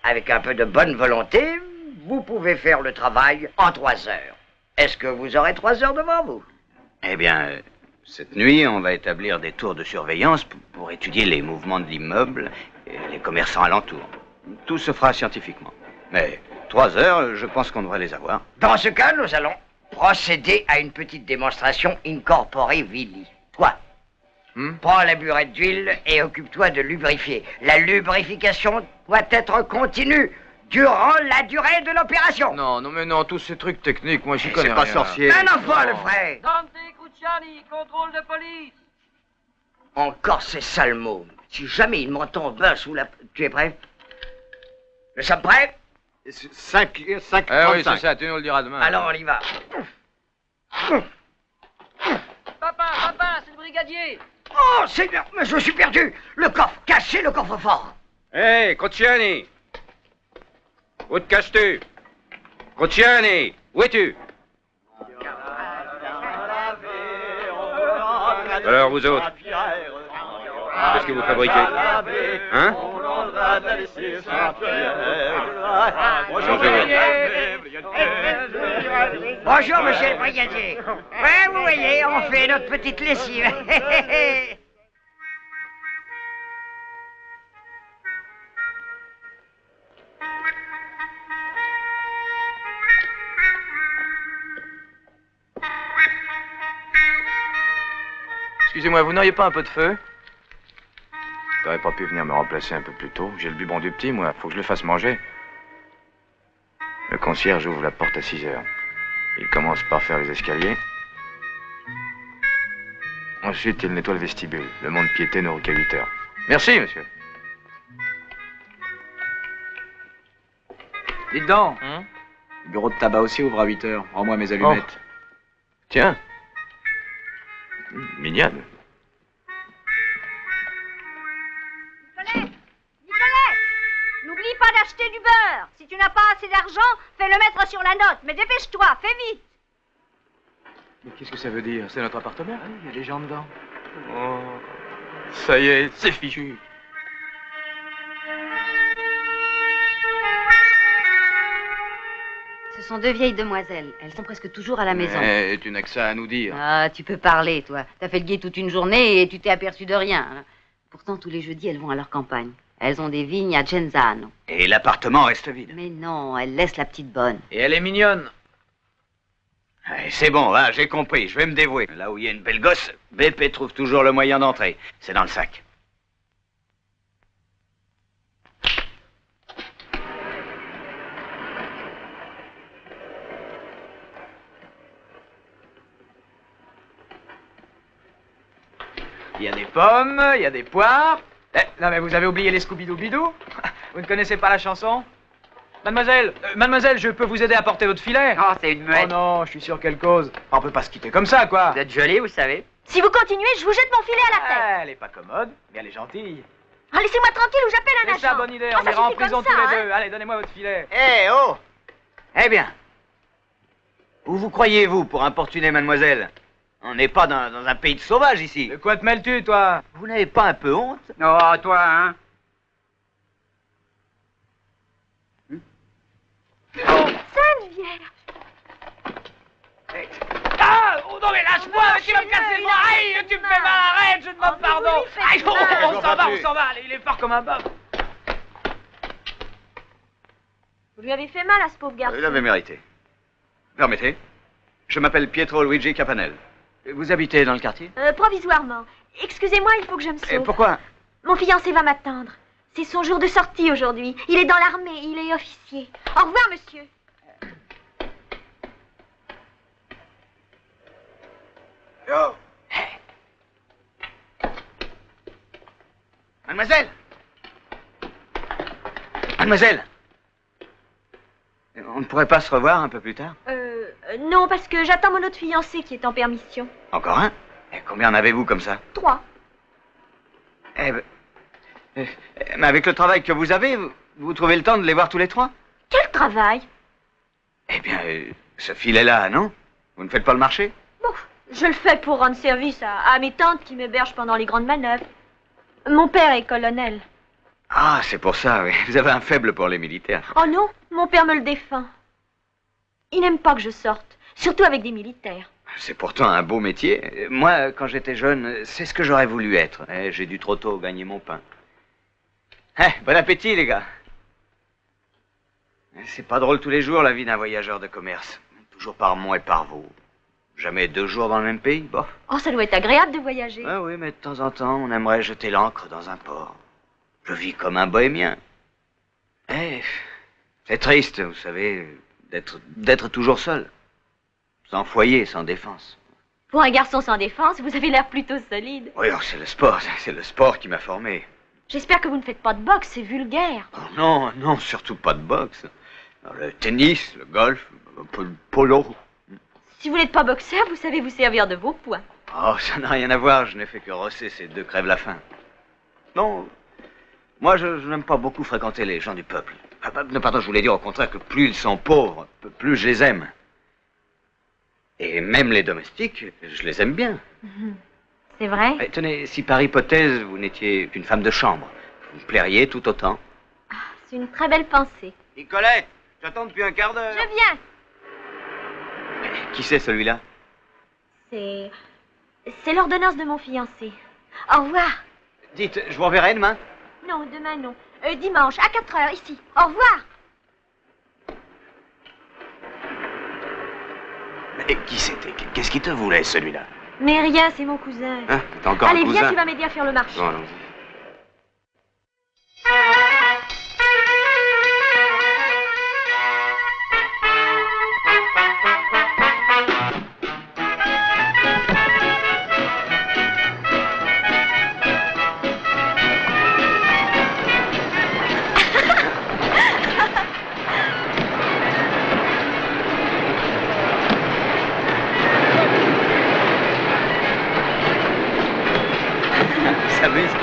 S13: Avec un peu de bonne volonté, vous pouvez faire le travail en 3 heures. Est-ce que vous aurez 3 heures devant vous?
S15: Eh bien, cette nuit, on va établir des tours de surveillance pour étudier les mouvements de l'immeuble et les commerçants alentours. Tout se fera scientifiquement. Mais 3 heures, je pense qu'on devrait les avoir.
S13: Dans ce cas, nous allons procéder à une petite démonstration incorpore vili. Toi, prends la burette d'huile et occupe-toi de lubrifier. La lubrification doit être continue durant la durée de l'opération.
S8: Non, mais non, tous ces trucs techniques, moi j'y connais rien.
S15: C'est pas sorcier.
S13: Un enfant le ferait.
S10: Dante Cruciani, contrôle de police.
S13: Encore ces sales mots. Si jamais il m'entend bas sous la... Tu es prêt? Nous sommes prêts?
S15: 5,
S8: oui, c'est ça, tu nous le diras demain.
S13: Alors on y va.
S10: Papa, c'est le brigadier.
S13: Oh, Seigneur, mais je suis perdu. Le coffre, cachez le coffre-fort.
S12: Hé, Cruciani! Où te caches-tu? Cruciani, où es-tu? Alors, vous autres, Qu'est-ce que vous fabriquez? Hein?
S5: Bonjour, monsieur le brigadier. Ouais, vous voyez, on fait notre petite lessive.
S7: Excusez-moi, vous n'auriez pas un peu de feu? T'aurais pas pu venir me remplacer un peu plus tôt? J'ai le bubon du petit, moi. Faut que je le fasse manger. Le concierge ouvre la porte à 6 heures. Il commence par faire les escaliers. Ensuite, il nettoie le vestibule. Le mont-de-piété n'aura qu'à 8 heures. Merci, monsieur. Dites donc. Le bureau de tabac aussi ouvre à 8 heures. Rends-moi mes allumettes. Tiens. Mignonne.
S14: Nicolas, n'oublie pas d'acheter du beurre. Si tu n'as pas assez d'argent, fais-le mettre sur la note. Mais dépêche-toi, fais vite.
S7: Mais qu'est-ce que ça veut dire? C'est notre appartement? Il y a des gens dedans. Oh, ça y est, c'est fichu.
S4: Ce sont 2 vieilles demoiselles. Elles sont presque toujours à la maison.
S7: Mais tu n'as que ça à nous dire.
S4: Ah, tu peux parler, toi. T'as fait le guet toute une journée et tu t'es aperçu de rien. Hein. Pourtant, tous les jeudis, elles vont à leur campagne. Elles ont des vignes à Genzano.
S15: Et l'appartement reste vide.
S4: Mais non, elles laissent la petite bonne.
S7: Et elle est mignonne.
S15: Allez, c'est bon, là, j'ai compris, je vais me dévouer. Là où il y a une belle gosse, BP trouve toujours le moyen d'entrer. C'est dans le sac.
S7: Il y a des pommes, il y a des poires. Eh, non mais vous avez oublié les Scooby-Doo-Bidou? Vous ne connaissez pas la chanson? Mademoiselle, je peux vous aider à porter votre filet?
S11: Oh, c'est une muette.
S7: Oh non, je suis sûr qu'elle cause. On peut pas se quitter comme ça, quoi.
S11: Vous êtes jolie, vous savez.
S14: Si vous continuez, je vous jette mon filet à la tête.
S7: Elle est pas commode, mais elle est gentille.
S14: Ah, laissez-moi tranquille ou j'appelle un
S7: C'est
S14: agent.
S7: ça, bonne idée,
S14: Ah,
S7: on
S14: ça
S7: ira en
S14: suffit
S7: prison
S14: comme
S7: tous
S14: ça,
S7: les deux. Allez, donnez-moi votre filet.
S15: Eh, oh! Eh bien. Où vous croyez-vous pour importuner mademoiselle? On n'est pas dans un pays de sauvages ici.
S7: De quoi te mêles-tu, toi?
S15: Vous n'avez pas un peu honte?
S11: Oh, toi, hein?
S14: Sainte Vierge.
S7: Ah! Oh non, mais lâche-moi! Tu vas me casser le bras! Aïe! Tu me fais mal! Arrête! Je te demande pardon! Aïe! On s'en va! Allez, il est fort comme un bœuf!
S6: Vous lui avez fait mal à ce pauvre garçon.
S15: Il avait mérité. Permettez. Je m'appelle Pietro Luigi Capanel. Vous habitez dans le quartier?
S6: Provisoirement. Excusez-moi, il faut que je me sauve.
S15: Pourquoi?
S6: Mon fiancé va m'attendre. C'est son jour de sortie aujourd'hui. Il est dans l'armée, il est officier. Au revoir, monsieur.
S15: Oh! Mademoiselle! Mademoiselle! On ne pourrait pas se revoir un peu plus tard?
S6: Non, parce que j'attends mon autre fiancé qui est en permission.
S15: Encore un? Et combien en avez-vous comme ça?
S6: 3.
S15: Mais avec le travail que vous avez, vous trouvez le temps de les voir tous les 3?
S6: Quel travail?
S15: Eh bien, ce filet-là, non? Vous ne faites pas le marché?
S6: Bon, je le fais pour rendre service à mes tantes qui m'hébergent pendant les grandes manœuvres. Mon père est colonel.
S15: Ah, c'est pour ça, oui. Vous avez un faible pour les militaires.
S6: Oh non, mon père me le défend. Il n'aime pas que je sorte, surtout avec des militaires.
S15: C'est pourtant un beau métier. Moi, quand j'étais jeune, c'est ce que j'aurais voulu être. J'ai dû trop tôt gagner mon pain. Bon appétit, les gars. C'est pas drôle tous les jours, la vie d'un voyageur de commerce. Toujours par Mont et par Vaux. Jamais 2 jours dans le même pays, bof.
S6: Oh, ça doit être agréable de voyager.
S15: Ah oui, mais de temps en temps, on aimerait jeter l'ancre dans un port. Je vis comme un bohémien. C'est triste, vous savez, d'être toujours seul. Sans foyer, sans défense.
S6: Pour un garçon sans défense, vous avez l'air plutôt solide.
S15: Oui, oh, c'est le sport qui m'a formé.
S6: J'espère que vous ne faites pas de boxe, c'est vulgaire.
S15: Oh, non, non, surtout pas de boxe. Alors, le tennis, le golf, le polo.
S6: Si vous n'êtes pas boxeur, vous savez vous servir de vos poings.
S15: Oh, ça n'a rien à voir, je n'ai fait que rosser ces 2 crèves-la-faim. Non, moi je n'aime pas beaucoup fréquenter les gens du peuple. Pardon, je voulais dire au contraire que plus ils sont pauvres, plus je les aime. Et même les domestiques, je les aime bien.
S6: C'est vrai?
S15: Eh, tenez, si par hypothèse, vous n'étiez qu'une femme de chambre, vous me plairiez tout autant.
S6: C'est une très belle pensée.
S15: Nicolette, j'attends depuis un quart d'heure.
S6: Je viens.
S15: Qui c'est celui-là?
S6: C'est l'ordonnance de mon fiancé. Au revoir.
S15: Dites, je vous reverrai demain?
S6: Non, demain non. Dimanche, à 4 heures, ici. Au revoir.
S15: Et qui c'était? Qu'est-ce qu'il te voulait, celui-là?
S6: Mais rien, c'est mon cousin.
S15: Hein? T'as encore
S6: Allez,
S15: un cousin?
S6: viens, tu vas m'aider à faire le marché.
S15: Bon, allons-y. S'amuse.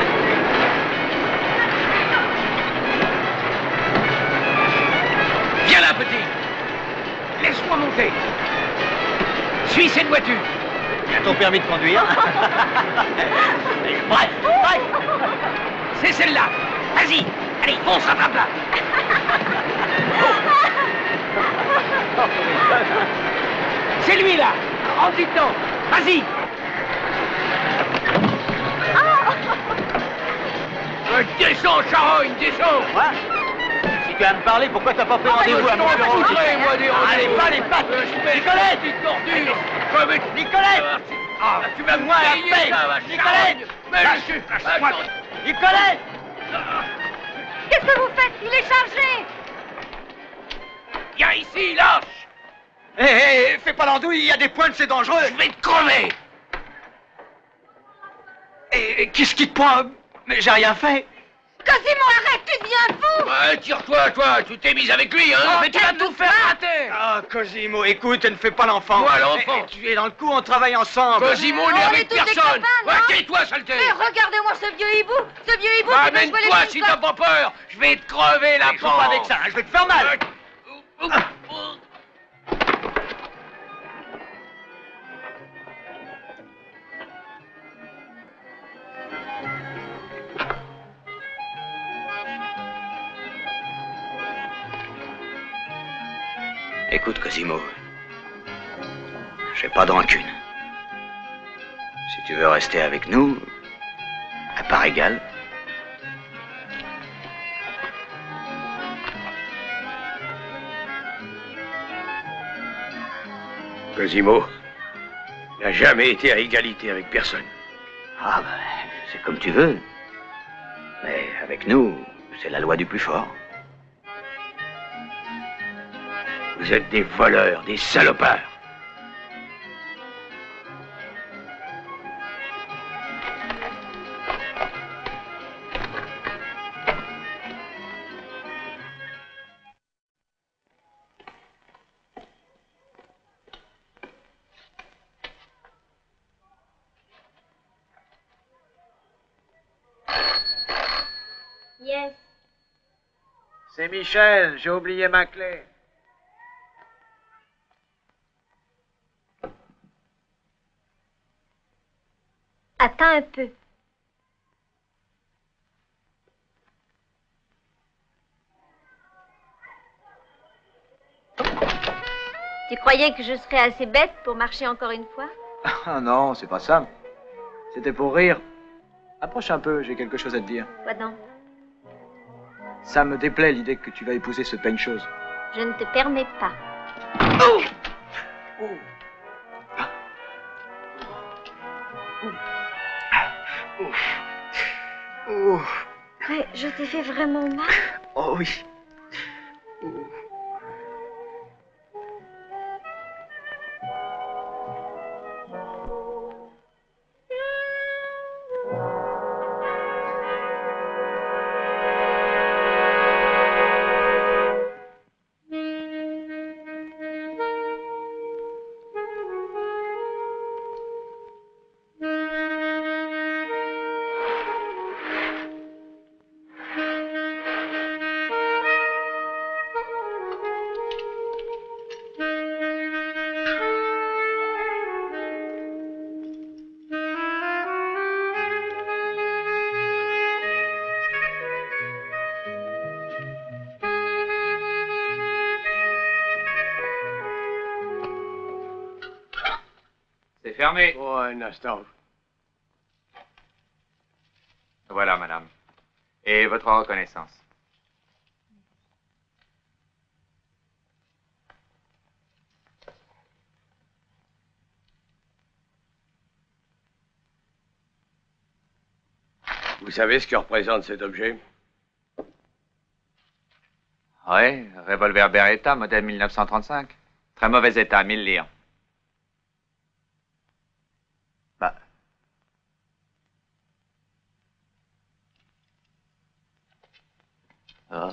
S1: Viens là, petit. Laisse-moi monter. Suis cette voiture.
S15: T'as ton permis de conduire?
S1: Bref, bref. C'est celle-là. Vas-y. Allez, fonce, rattrape-la. C'est lui, là. Rentre-y dedans. Vas-y. Descends, charogne, descends.
S15: Quoi? Si tu vas me parler, pourquoi t'as pas pris rendez-vous à mon bureau?
S1: Allez, pas les pattes. Nicolette, petite tordure.
S15: Nicolette!
S1: Ah, tu vas
S15: moi la
S1: payer
S15: paix.
S1: ça, va,
S15: Nicolette!
S1: Lâche-moi.
S15: Nicolette!
S6: Qu'est-ce que vous faites? Il est chargé.
S1: Viens ici, lâche.
S9: Hé, fais pas l'andouille, il y a des pointes, c'est dangereux.
S1: Je vais te crever.
S9: Et qu'est-ce qui te prend? Mais j'ai rien fait.
S6: Cosimo, arrête, tu deviens fou.
S1: Ouais, tire-toi, toi. Tu t'es mise avec lui, hein.
S6: Oh,
S1: mais tu vas tout faire rater.
S9: Ah, Cosimo, écoute, ne fais pas l'enfant.
S1: Moi, l'enfant.
S9: Tu es dans le coup, on travaille ensemble.
S1: Cosimo n'est avec personne. Ouais, tais-toi, saleté.
S6: Mais regardez-moi ce vieux hibou qui peut jouer
S1: Amène-toi
S6: les
S1: si t'as pas peur. Je vais te crever la
S9: Joue pas avec ça, hein, je vais te faire mal.
S15: Écoute, Cosimo, j'ai pas de rancune. Si tu veux rester avec nous, à part égale.
S1: Cosimo n'a jamais été à égalité avec personne.
S15: Ah ben, c'est comme tu veux. Mais avec nous, c'est la loi du plus fort.
S1: Vous êtes des voleurs, des salopards.
S6: Yes.
S7: C'est Michel, j'ai oublié ma clé.
S6: Attends un peu. Tu croyais que je serais assez bête pour marcher encore une fois?
S7: Ah non, c'est pas ça. C'était pour rire. Approche un peu, j'ai quelque chose à te dire.
S6: Quoi donc?
S7: Ça me déplaît l'idée que tu vas épouser ce peigne-chose.
S6: Je ne te permets pas.
S7: Oh!
S6: Ouais, je t'ai fait vraiment mal.
S7: Oh oui.
S16: fermé.
S1: Oh, un instant.
S16: Voilà, madame. Et votre reconnaissance.
S1: Vous savez ce que représente cet objet?
S16: Oui, revolver Beretta, modèle 1935. Très mauvais état, 1000 livres.
S15: Bah.
S16: Ah.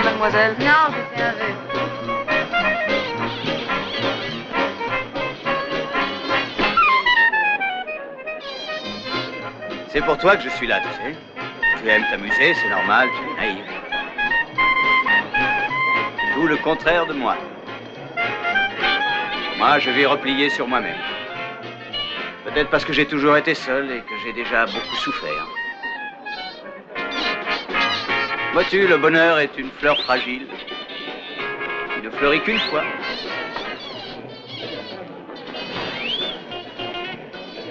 S11: Mademoiselle?
S4: Non, j'ai fait un vœu.
S15: C'est pour toi que je suis là, tu sais. Tu aimes t'amuser, c'est normal, tu es naïve. Tout le contraire de moi. Moi, je vais replier sur moi-même. Peut-être parce que j'ai toujours été seul et que j'ai déjà beaucoup souffert. Vois-tu, le bonheur est une fleur fragile. Il ne fleurit qu'une fois.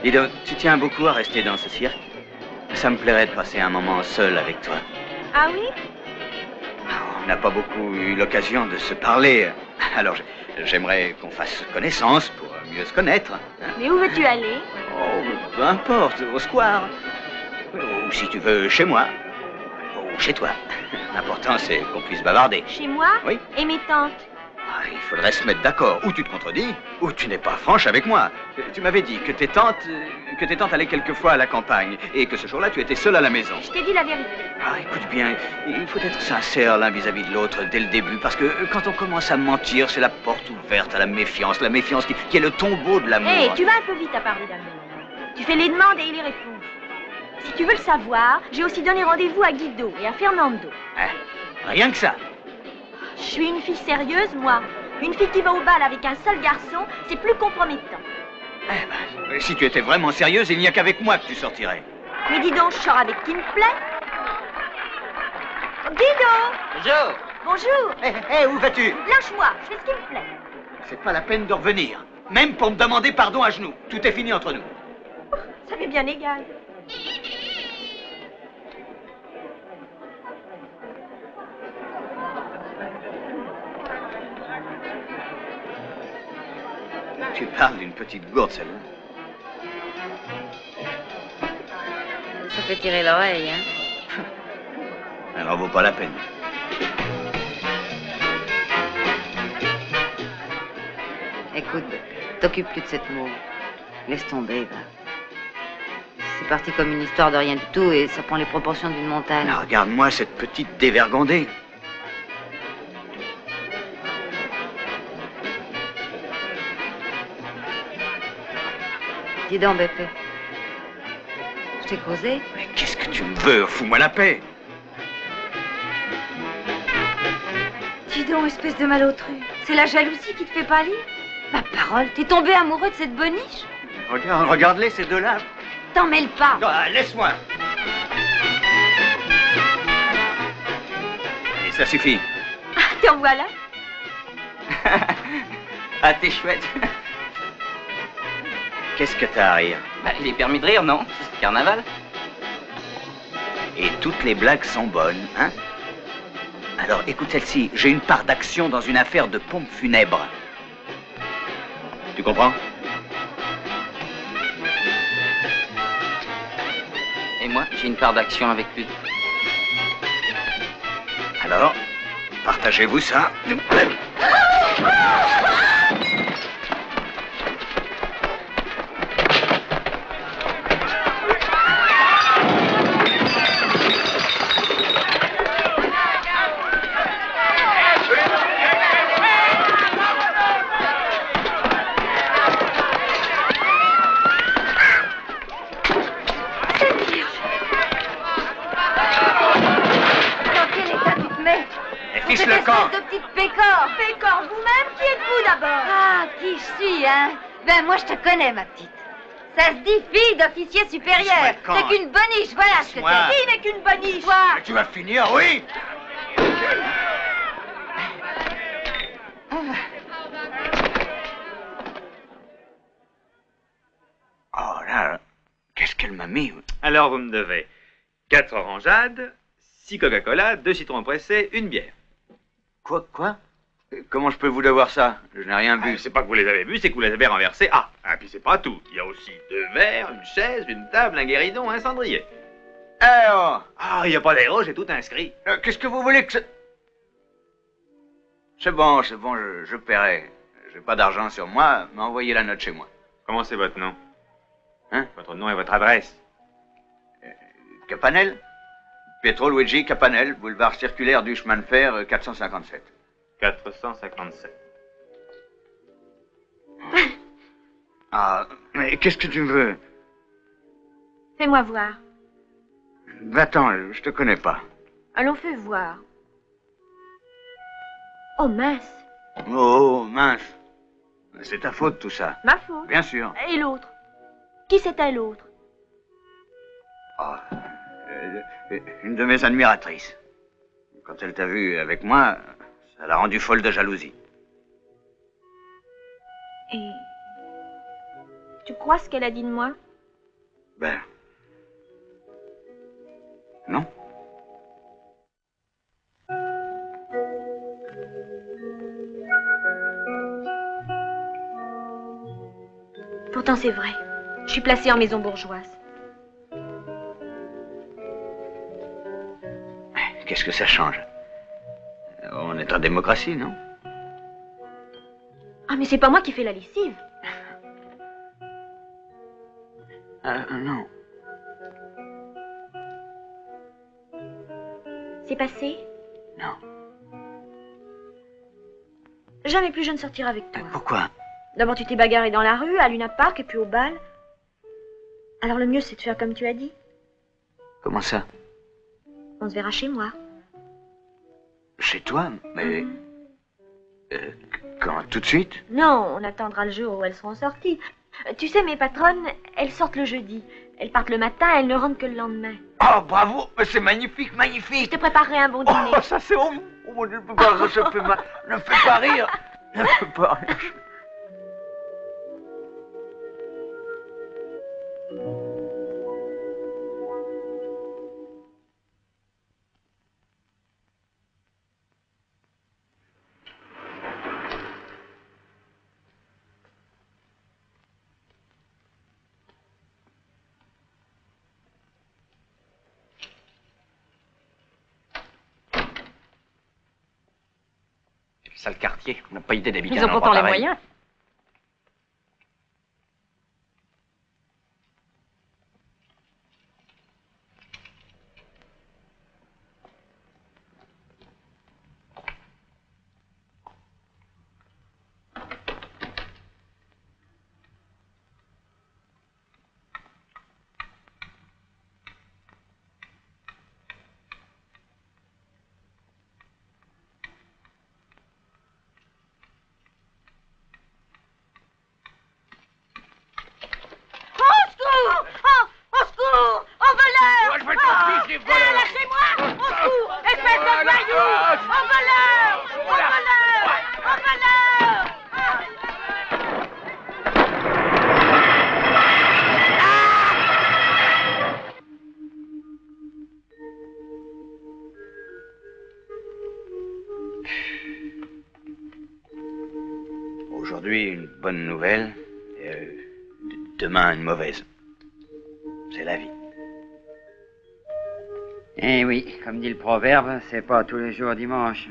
S15: Dis donc, tu tiens beaucoup à rester dans ce cirque? Ça me plairait de passer un moment seul avec toi.
S6: Ah oui?
S15: On n'a pas beaucoup eu l'occasion de se parler. Alors, j'aimerais qu'on fasse connaissance pour mieux se connaître.
S6: Mais où veux-tu aller?
S15: Oh, peu importe, au square. Ou si tu veux, chez moi. Ou chez toi. L'important, c'est qu'on puisse bavarder.
S6: Chez moi?
S15: Oui.
S6: Et mes tantes?
S15: Ah, il faudrait se mettre d'accord. Ou tu te contredis, ou tu n'es pas franche avec moi. Tu m'avais dit que tes tantes allaient quelquefois à la campagne, et que ce jour-là, tu étais seul à la maison.
S6: Je t'ai dit la vérité.
S15: Ah, écoute bien, il faut être sincère l'un vis-à-vis de l'autre dès le début, parce que quand on commence à mentir, c'est la porte ouverte à la méfiance qui est le tombeau de l'amour.
S6: Hé, tu vas un peu vite à parler d'amour. Tu fais les demandes et il les répond. Si tu veux le savoir, j'ai aussi donné rendez-vous à Guido et à Fernando.
S15: Hein? Rien que ça.
S6: Je suis une fille sérieuse, moi. Une fille qui va au bal avec un seul garçon, c'est plus compromettant.
S15: Eh ben, si tu étais vraiment sérieuse, il n'y a qu'avec moi que tu sortirais.
S6: Mais dis donc, je sors avec qui me plaît. Guido!
S15: Bonjour.
S6: Bonjour.
S15: Hé, où vas-tu?
S6: Lâche-moi, je fais ce qui me plaît.
S15: C'est pas la peine de revenir. Même pour me demander pardon à genoux. Tout est fini entre nous.
S6: Ça m'est bien égal.
S15: Tu parles d'une petite gourde, celle-là.
S4: Ça fait tirer l'oreille, hein.
S15: Elle n'en vaut pas la peine.
S4: Écoute, t'occupe plus de cette mot. Laisse tomber, va. C'est parti comme une histoire de rien du tout et ça prend les proportions d'une montagne.
S15: Alors, regarde-moi cette petite dévergondée.
S4: Dis donc, Bépé. Je t'ai causé?
S15: Mais qu'est-ce que tu me veux? Fous-moi la paix.
S4: Dis donc, espèce de malotru. C'est la jalousie qui te fait pâlir? Ma parole, t'es tombé amoureux de cette boniche?
S15: Regarde-les, ces deux-là.
S4: T'en mêles pas.
S15: Non, laisse-moi. Allez, ça suffit.
S6: Ah, t'en voilà.
S11: Ah, t'es chouette.
S15: Qu'est-ce que t'as à rire?
S11: Bah, il est permis de rire, non? C'est le carnaval.
S15: Et toutes les blagues sont bonnes, hein? Alors, écoute celle-ci. J'ai une part d'action dans une affaire de pompe funèbre. Tu comprends?
S11: Et moi, j'ai une part d'action avec lui.
S15: Alors, partagez-vous ça?
S9: Fiche le camp.
S4: de petite pécore.
S6: Pécore, vous-même, qui êtes-vous d'abord?
S4: Ah, qui je suis, hein? Ben, moi, je te connais, ma petite. Ça se dit fille d'officier supérieur.
S9: Fiche-moi le camp.
S4: T'es qu'une boniche, voilà ce que
S9: Fiche-moi.
S4: t'es.
S6: Qui n'est qu'une boniche?
S4: Toi.
S9: Mais tu vas finir, oui.
S15: Oh là, qu'est-ce qu'elle m'a mis?
S8: Alors vous me devez 4 orangeades, 6 Coca-Cola, 2 citrons pressés, une bière.
S15: Quoi? Comment je peux vous devoir ça? Je n'ai rien bu.
S8: C'est pas que vous les avez bu, c'est que vous les avez renversés. Ah, et puis c'est pas tout. Il y a aussi 2 verres, une chaise, une table, un guéridon, un cendrier.
S15: Eh oh!
S8: Ah, il n'y a pas d'héros, j'ai tout inscrit.
S15: Qu'est-ce que vous voulez que ça... C'est bon, je paierai. J'ai pas d'argent sur moi, mais envoyez la note chez moi.
S8: Comment c'est votre nom?
S15: Hein?
S8: Votre nom et votre adresse?
S15: Capanel? Pietro Luigi Capanel, boulevard circulaire du chemin de fer, 457.
S8: 457.
S15: Ah, mais qu'est-ce que tu veux?
S6: Fais-moi voir.
S15: Va-t'en, je te connais pas.
S6: Allons, fais voir. Oh, mince.
S15: Oh, mince. C'est ta faute, tout ça.
S6: Ma faute.
S15: Bien sûr.
S6: Et l'autre? Qui c'était l'autre?
S15: Oh, une de mes admiratrices. Quand elle t'a vu avec moi, ça l'a rendue folle de jalousie.
S6: Et... tu crois ce qu'elle a dit de moi?
S15: Ben... non.
S6: Pourtant, c'est vrai. Je suis placée en maison bourgeoise.
S15: Qu'est-ce que ça change? On est en démocratie, non?
S6: Ah, mais c'est pas moi qui fais la lessive.
S15: Non.
S6: C'est passé?
S15: Non.
S6: Jamais plus je ne sortirai avec toi.
S15: Pourquoi?
S6: D'abord, tu t'es bagarré dans la rue, à Luna Park et puis au bal. Alors le mieux, c'est de faire comme tu as dit.
S15: Comment ça?
S6: On se verra chez moi.
S15: Chez toi? Mais... quand? Tout de suite?
S6: Non, on attendra le jour où elles seront sorties. Tu sais, mes patronnes, elles sortent le jeudi. Elles partent le matin, elles ne rentrent que le lendemain.
S15: Oh, bravo! C'est magnifique, magnifique!
S6: Je te préparerai un bon dîner.
S15: Oh, ça c'est... Oh mon Dieu, ça fait mal. Ne me fais pas rire! Ne me fais pas rire.
S1: Sale quartier, on n'a pas idée d'habiter.
S6: Ils ont pourtant les moyens.
S15: Aujourd'hui, une bonne nouvelle, demain, une mauvaise. C'est la vie.
S3: Eh oui, comme dit le proverbe, c'est pas tous les jours dimanche.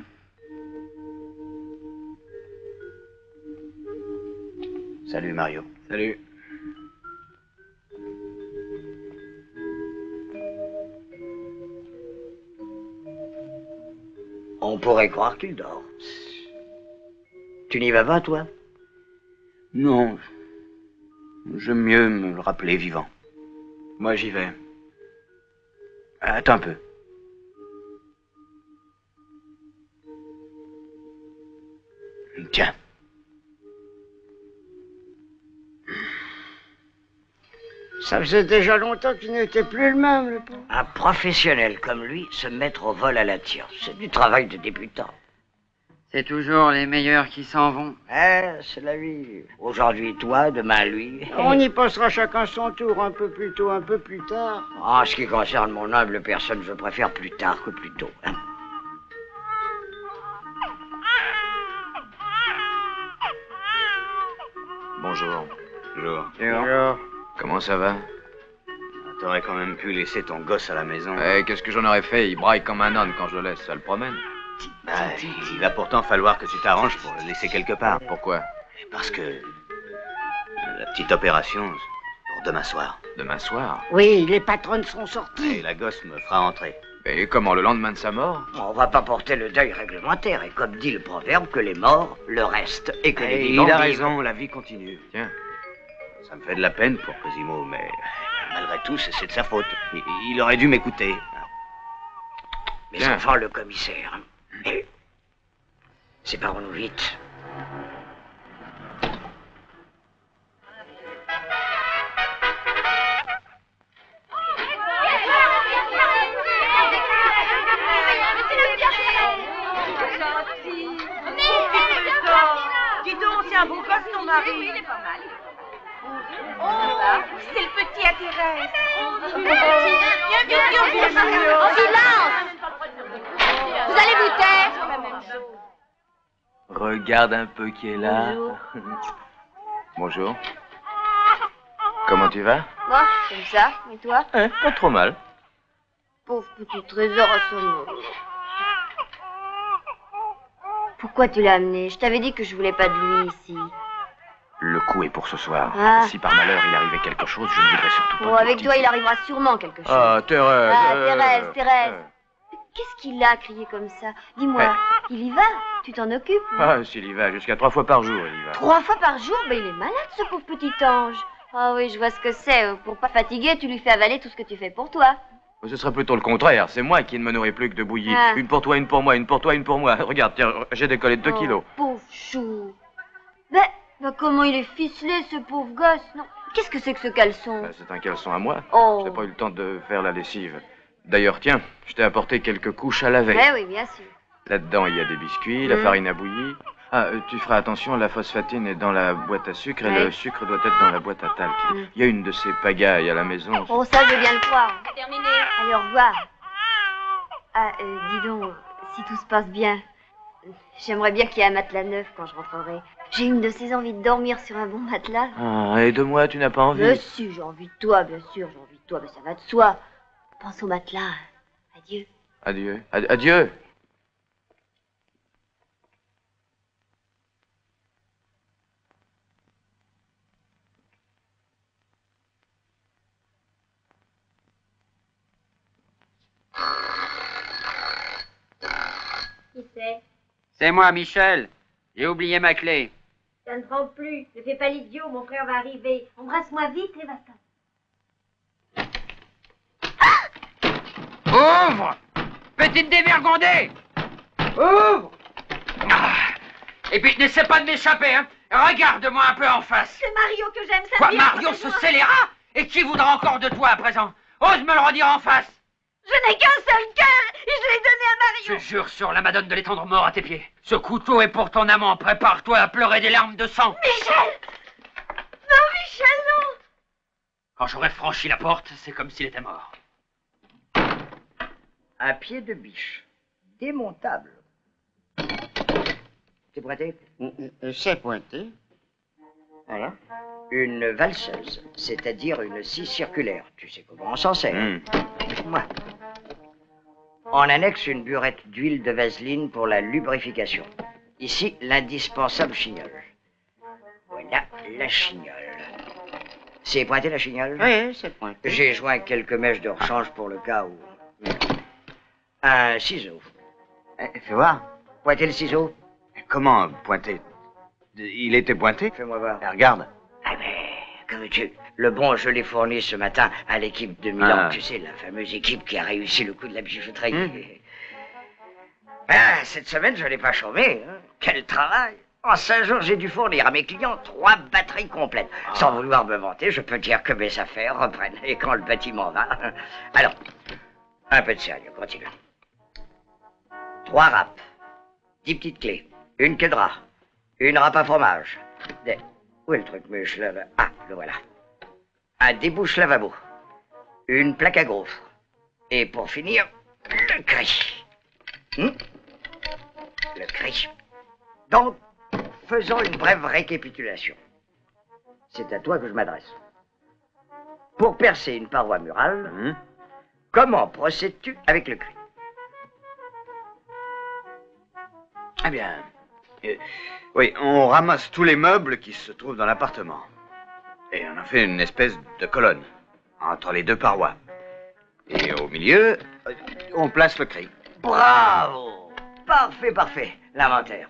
S15: Salut, Mario.
S9: Salut.
S13: On pourrait croire qu'il dort. Tu n'y vas pas, toi?
S15: Non. J'aime mieux me le rappeler vivant.
S9: Moi, j'y vais.
S15: Attends un peu. Tiens.
S5: Ça faisait déjà longtemps qu'il n'était plus le même, le pauvre.
S13: Un professionnel comme lui, se mettre au vol à la tire, c'est du travail de débutant.
S3: C'est toujours les meilleurs qui s'en vont.
S13: C'est la vie. Aujourd'hui toi, demain lui.
S5: On y passera chacun son tour, un peu plus tôt, un peu plus tard.
S13: En ce qui concerne mon humble personne, je préfère plus tard que plus tôt. Hein.
S15: Bonjour. Bonjour.
S3: Bonjour.
S15: Comment ça va? T'aurais quand même pu laisser ton gosse à la maison.
S17: Qu'est-ce que j'en aurais fait? Il braille comme un âne quand je le laisse, ça le promène.
S15: Il va pourtant falloir que tu t'arranges pour le laisser quelque part.
S17: Pourquoi?
S15: Parce que la petite opération, pour demain soir.
S17: Demain soir?
S5: Oui, les patronnes sont sorties.
S15: Et la gosse me fera entrer.
S17: Et comment, le lendemain de sa mort?
S13: On va pas porter le deuil réglementaire, et comme dit le proverbe, que les morts, le reste, et que les vivants
S15: il a
S13: vivent.
S15: raison, la vie continue.
S17: Tiens.
S15: Ça me fait de la peine pour Cosimo, mais malgré tout, c'est de sa faute. Il aurait dû m'écouter.
S13: Mais enfin, le commissaire. Séparons-nous vite.
S6: Dis donc, c'est un beau gosse, ton mari. Oui, il est pas mal. C'est le petit à Thérèse.
S4: Silence! Vous allez vous taire?
S17: Regarde un peu qui est là. Bonjour. Comment tu vas?
S4: Moi, comme ça. Et toi?
S17: Pas trop mal.
S4: Pauvre petit trésor à son nom. Pourquoi tu l'as amené? Je t'avais dit que je voulais pas de lui ici.
S17: Le coup est pour ce soir.
S4: Ah.
S17: Si par malheur il arrivait quelque chose, je ne voudrais surtout pas.
S4: Oh, avec toi, il arrivera sûrement quelque chose.
S17: Ah, Thérèse.
S4: Thérèse. Qu'est-ce qu'il a crié comme ça? Dis-moi, il y va? Tu t'en occupes?
S17: Ah, s'il y va, jusqu'à 3 fois par jour, il y va.
S4: 3 fois par jour? Ben, il est malade, ce pauvre petit ange. Ah oui, je vois ce que c'est. Pour pas fatiguer, tu lui fais avaler tout ce que tu fais pour toi.
S17: Ce serait plutôt le contraire. C'est moi qui ne me nourris plus que de bouillie.
S4: Ah.
S17: Une pour toi, une pour moi, une pour toi, une pour moi. Regarde, tiens, j'ai décollé de 2 kilos.
S4: Pauvre chou. Ben, comment il est ficelé, ce pauvre gosse. Non. Qu'est-ce que c'est que ce caleçon?
S17: C'est un caleçon à moi.
S4: Oh.
S17: Je n'ai pas eu le temps de faire la lessive. D'ailleurs, tiens, je t'ai apporté quelques couches à laver.
S4: Ouais, oui, bien sûr.
S17: Là-dedans, il y a des biscuits, la farine à bouillir. Ah, tu feras attention, la phosphatine est dans la boîte à sucre et le sucre doit être dans la boîte à talc. Il y a une de ces pagailles à la maison.
S4: Oh, ça, je viens le croire. Terminé. Allez, au revoir. Ah, dis donc, si tout se passe bien, j'aimerais bien qu'il y ait un matelas neuf quand je rentrerai. J'ai une de ces envies de dormir sur un bon matelas.
S17: Ah, et de moi, tu n'as pas envie?
S4: Mais si, j'ai envie de toi, bien sûr, j'ai envie de toi, mais ça va de soi. Pense au matelas. Adieu.
S17: Adieu. Adieu.
S4: Qui c'est?
S3: C'est moi, Michel. J'ai oublié ma clé.
S14: Ça ne trompe plus. Ne fais pas l'idiot, mon frère va arriver. Embrasse-moi vite et va-t'en.
S1: Ouvre! Petite dévergondée! Ouvre! Et puis n'essaie pas de m'échapper, hein! Regarde-moi un peu en face!
S6: C'est Mario que j'aime, ça
S1: Quoi,
S6: vient,
S1: Mario, ce scélérat? Et qui voudra encore de toi à présent? Ose me le redire en face!
S6: Je n'ai qu'un seul cœur et je l'ai donné à Mario!
S1: Je jure sur la Madone de l'étendre mort à tes pieds. Ce couteau est pour ton amant. Prépare-toi à pleurer des larmes de sang.
S6: Michel! Non, Michel, non!
S1: Quand j'aurai franchi la porte, c'est comme s'il était mort.
S13: Un pied de biche. Démontable. C'est pointé?
S5: C'est pointé.
S13: Voilà. Une valseuse, c'est-à-dire une scie circulaire. Tu sais comment on s'en sert. Moi. On annexe une burette d'huile de vaseline pour la lubrification. Ici, l'indispensable chignole. Voilà la chignole. C'est pointé la chignole?
S5: Oui, c'est pointé.
S13: J'ai joint quelques mèches de rechange pour le cas où. Un ciseau.
S15: Fais voir.
S13: Pointer le ciseau?
S15: Comment pointer? Il était pointé?
S13: Fais-moi voir.
S15: Regarde.
S13: Ah mais, comme tu... Le bon, je l'ai fourni ce matin à l'équipe de Milan.
S15: Ah.
S13: Tu sais, la fameuse équipe qui a réussi le coup de la bijouterie. Ah, cette semaine, je n'ai pas chômé. Hein. Quel travail!
S5: En 5 jours, j'ai dû fournir à mes clients 3 batteries complètes. Sans vouloir me vanter, je peux dire que mes affaires reprennent. Et quand le bâtiment va... Alors, un peu de sérieux, continue. 3 râpes, 10 petites clés, une queue de rat, une râpe à fromage. Où est le truc, mais je le... Ah, le voilà. Un débouche lavabo, une plaque à gaufres. Et pour finir, le cri. Le cri. Donc, faisons une brève récapitulation. C'est à toi que je m'adresse. Pour percer une paroi murale, comment procèdes-tu avec le cri?
S15: Eh bien, oui, on ramasse tous les meubles qui se trouvent dans l'appartement. Et on en fait une espèce de colonne, entre les 2 parois. Et au milieu, on place le cri.
S5: Bravo! Parfait, parfait, l'inventaire.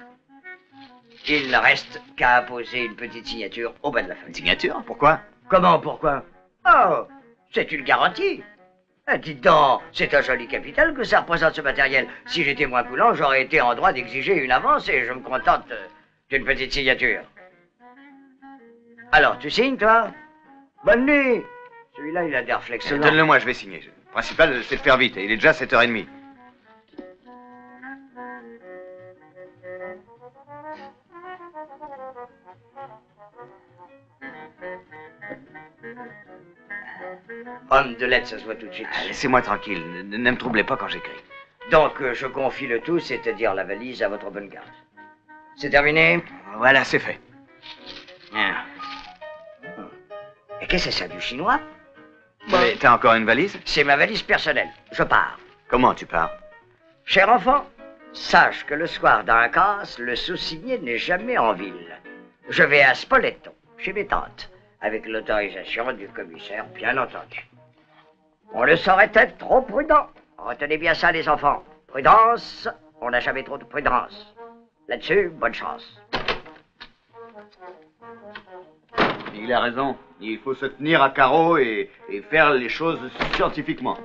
S5: Il ne reste qu'à apposer une petite signature au bas de la feuille.
S15: Signature? Pourquoi?
S5: Comment, pourquoi? Oh, c'est une garantie. Dites donc, c'est un joli capital que ça représente ce matériel. Si j'étais moins coulant, j'aurais été en droit d'exiger une avance et je me contente d'une petite signature. Alors, tu signes, toi? Bonne nuit. Celui-là, il a des réflexes.
S15: Donne-le-moi, je vais signer. Le principal, c'est de faire vite. Il est déjà 7h30.
S5: Homme de lettres, ça se voit tout de suite.
S15: Laissez-moi tranquille. Ne me troublez pas quand j'écris.
S5: Donc, je confie le tout, c'est-à-dire la valise, à votre bonne garde. C'est terminé?
S15: Voilà, c'est fait.
S5: Et qu'est-ce que c'est ça, du chinois?
S15: Mais t'as encore une valise?
S5: C'est ma valise personnelle. Je pars.
S15: Comment tu pars?
S5: Cher enfant, sache que le soir dans un casse, le sous-signé n'est jamais en ville. Je vais à Spoleto, chez mes tantes, avec l'autorisation du commissaire, bien entendu. On ne saurait être trop prudent. Retenez bien ça, les enfants. Prudence, on n'a jamais trop de prudence. Là-dessus, bonne chance.
S15: Il a raison. Il faut se tenir à carreau et faire les choses scientifiquement.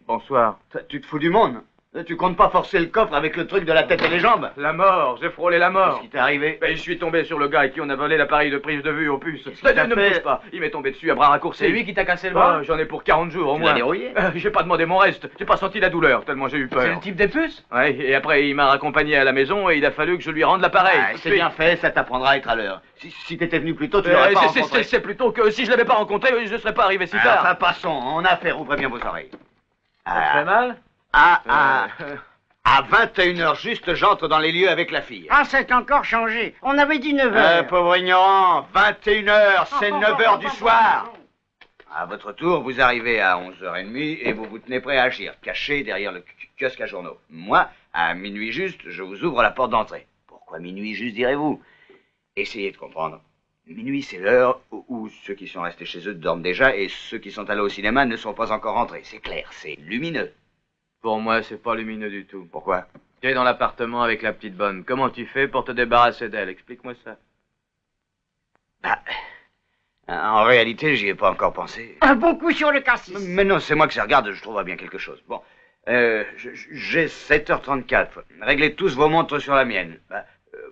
S17: Bonsoir.
S15: Tu te fous du monde? Tu comptes pas forcer le coffre avec le truc de la tête et les jambes?
S17: La mort, j'ai frôlé la mort.
S15: Qu'est-ce qui t'est arrivé?
S17: Je suis tombé sur le gars à qui on a volé l'appareil de prise de vue aux puces. Ne me touche pas, il m'est tombé dessus à bras raccourcis.
S7: C'est lui qui t'a cassé le bras?
S17: J'en ai pour 40 jours au moins.
S15: Tu l'as dérouillé?
S17: J'ai pas demandé mon reste, j'ai pas senti la douleur, tellement j'ai eu peur.
S7: C'est le type des puces?
S17: Ouais, et après il m'a raccompagné à la maison et il a fallu que je lui rende l'appareil.
S15: C'est bien fait, ça t'apprendra à être à l'heure. Si t'étais venu plus tôt, tu l'aurais pas rencontré.
S17: C'est plutôt que si je l'avais pas rencontré, je serais pas arrivé si tard.
S15: Enfin, passons, on a affaire, ouvrez bien vos oreilles.
S7: Ça te fait mal?
S15: À 21h juste, j'entre dans les lieux avec la fille.
S5: Ah, c'est encore changé. On avait dit 9h.
S15: Pauvre ignorant, 21h, c'est 9h du soir. À votre tour, vous arrivez à 11h30 et vous vous tenez prêt à agir, caché derrière le kiosque à journaux. Moi, à minuit juste, je vous ouvre la porte d'entrée. Pourquoi minuit juste, direz-vous? Essayez de comprendre. Minuit, c'est l'heure où ceux qui sont restés chez eux dorment déjà et ceux qui sont allés au cinéma ne sont pas encore rentrés. C'est clair, c'est lumineux.
S17: Pour moi, c'est pas lumineux du tout.
S15: Pourquoi?
S17: Tu es dans l'appartement avec la petite bonne. Comment tu fais pour te débarrasser d'elle? Explique-moi ça.
S15: En réalité, j'y ai pas encore pensé.
S5: Un bon coup sur le cassis.
S15: Mais non, c'est moi qui regarde, je trouverai bien quelque chose. Bon, j'ai 7h34. Réglez tous vos montres sur la mienne.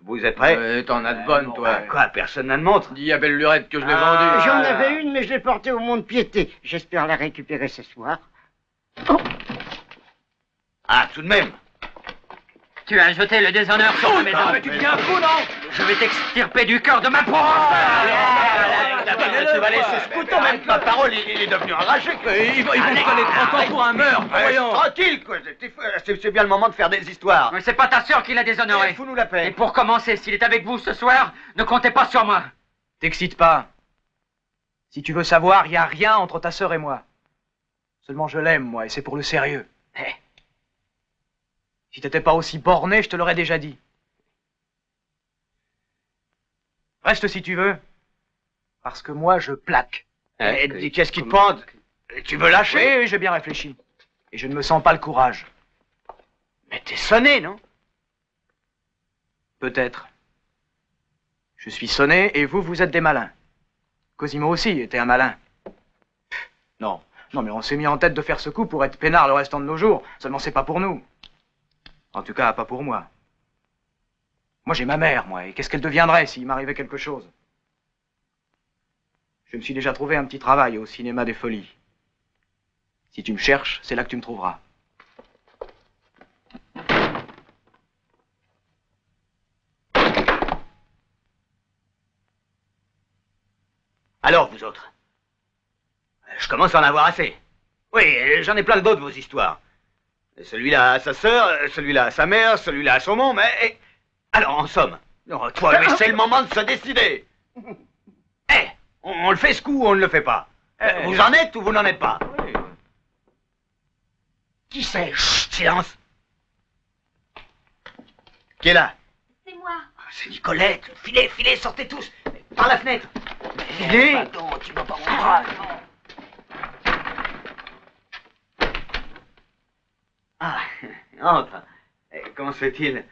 S15: Vous êtes prêts?
S17: T'en as de bonnes, toi.
S15: Quoi, personne n'a de montre?
S17: Dis à Belle Lurette que je l'ai vendue.
S5: J'en avais une, mais je l'ai portée au mont-de-piété. J'espère la récupérer ce soir. Oh.
S15: Ah, tout de même.
S11: Tu as jeté le déshonneur sur ma maison.
S17: Mais tu deviens fou, non?
S11: Je vais t'extirper du cœur de ma peau.
S15: Tu vas laisser ce couteau, même ma parole, il est devenu enragé.
S17: Ils vont se connaître encore pour un meurtre, voyons.
S15: Tranquille, quoi. C'est bien le moment de faire des histoires.
S11: Mais c'est pas ta sœur qui l'a déshonoré.
S15: Fous-nous la paix.
S11: Et pour commencer, s'il est avec vous ce soir, ne comptez pas sur moi.
S7: T'excite pas. Si tu veux savoir, y a rien entre ta sœur et moi. Seulement je l'aime, moi, et c'est pour le sérieux. Si t'étais pas aussi borné, je te l'aurais déjà dit. Reste si tu veux. Parce que moi, je plaque.
S15: Qu'est-ce qui te pente? Tu veux lâcher?
S7: Oui, j'ai bien réfléchi. Et je ne me sens pas le courage.
S15: Mais t'es sonné, non?
S7: Peut-être. Je suis sonné et vous êtes des malins. Cosimo aussi était un malin. Non, mais on s'est mis en tête de faire ce coup pour être peinard le restant de nos jours. Seulement c'est pas pour nous. En tout cas, pas pour moi. Moi, j'ai ma mère, moi, et qu'est-ce qu'elle deviendrait s'il m'arrivait quelque chose? Je me suis déjà trouvé un petit travail au cinéma des Folies. Si tu me cherches, c'est là que tu me trouveras.
S13: Alors, vous autres? Je commence à en avoir assez. Oui, j'en ai plein d'autres, vos histoires. Celui-là à sa sœur, celui-là à sa mère, celui-là à son nom, mais... Alors, en somme, toi, mais c'est le moment de se décider. Eh, on le fait ce coup ou on ne le fait pas? Vous en êtes ou vous n'en êtes pas? Qui c'est? Chut, silence. Qui est là?
S6: C'est moi.
S13: C'est Nicolette. Filez, filez, sortez tous. Par la fenêtre. Filez. Attends, tu vas pas rentrer. Ah, entre. Comment se fait-il?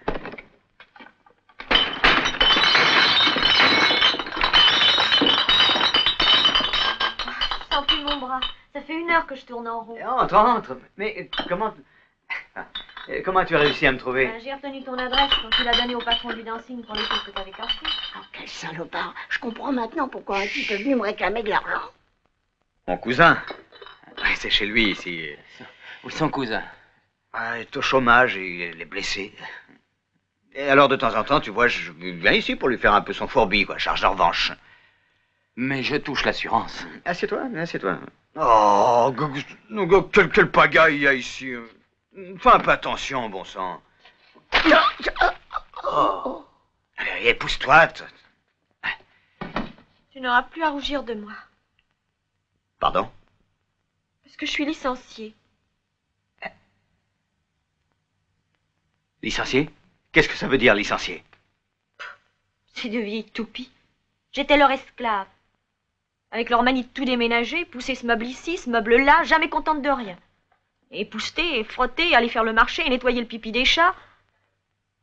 S6: Je sens plus mon bras. Ça fait 1 heure que je tourne en rond.
S13: Entre, entre. Mais comment... Comment tu as réussi à me trouver?
S6: J'ai retenu ton adresse quand tu l'as donnée au patron du dancing pour les choses que t'avais cassées.
S14: Oh, quel salopard. Je comprends maintenant pourquoi un type est venu me réclamer de l'argent.
S13: Mon cousin. Ouais, c'est chez lui, ici.
S11: Où son cousin?
S13: Ah, il est au chômage et il est blessé. Et alors, de temps en temps, tu vois, je viens ici pour lui faire un peu son fourbi, quoi, charge de revanche.
S11: Mais je touche l'assurance.
S13: Assieds-toi, assieds-toi. Oh, quelle pagaille il y a ici. Fais un peu attention, bon sang. Oh. Allez, pousse-toi.
S6: Tu n'auras plus à rougir de moi.
S13: Pardon?
S6: Parce que je suis licenciée.
S13: Licencié? Qu'est-ce que ça veut dire, licencié?
S6: Ces deux vieilles toupies. J'étais leur esclave. Avec leur manie de tout déménager, pousser ce meuble ici, ce meuble là, jamais contente de rien. Et pousseter, et frotter, et aller faire le marché, et nettoyer le pipi des chats.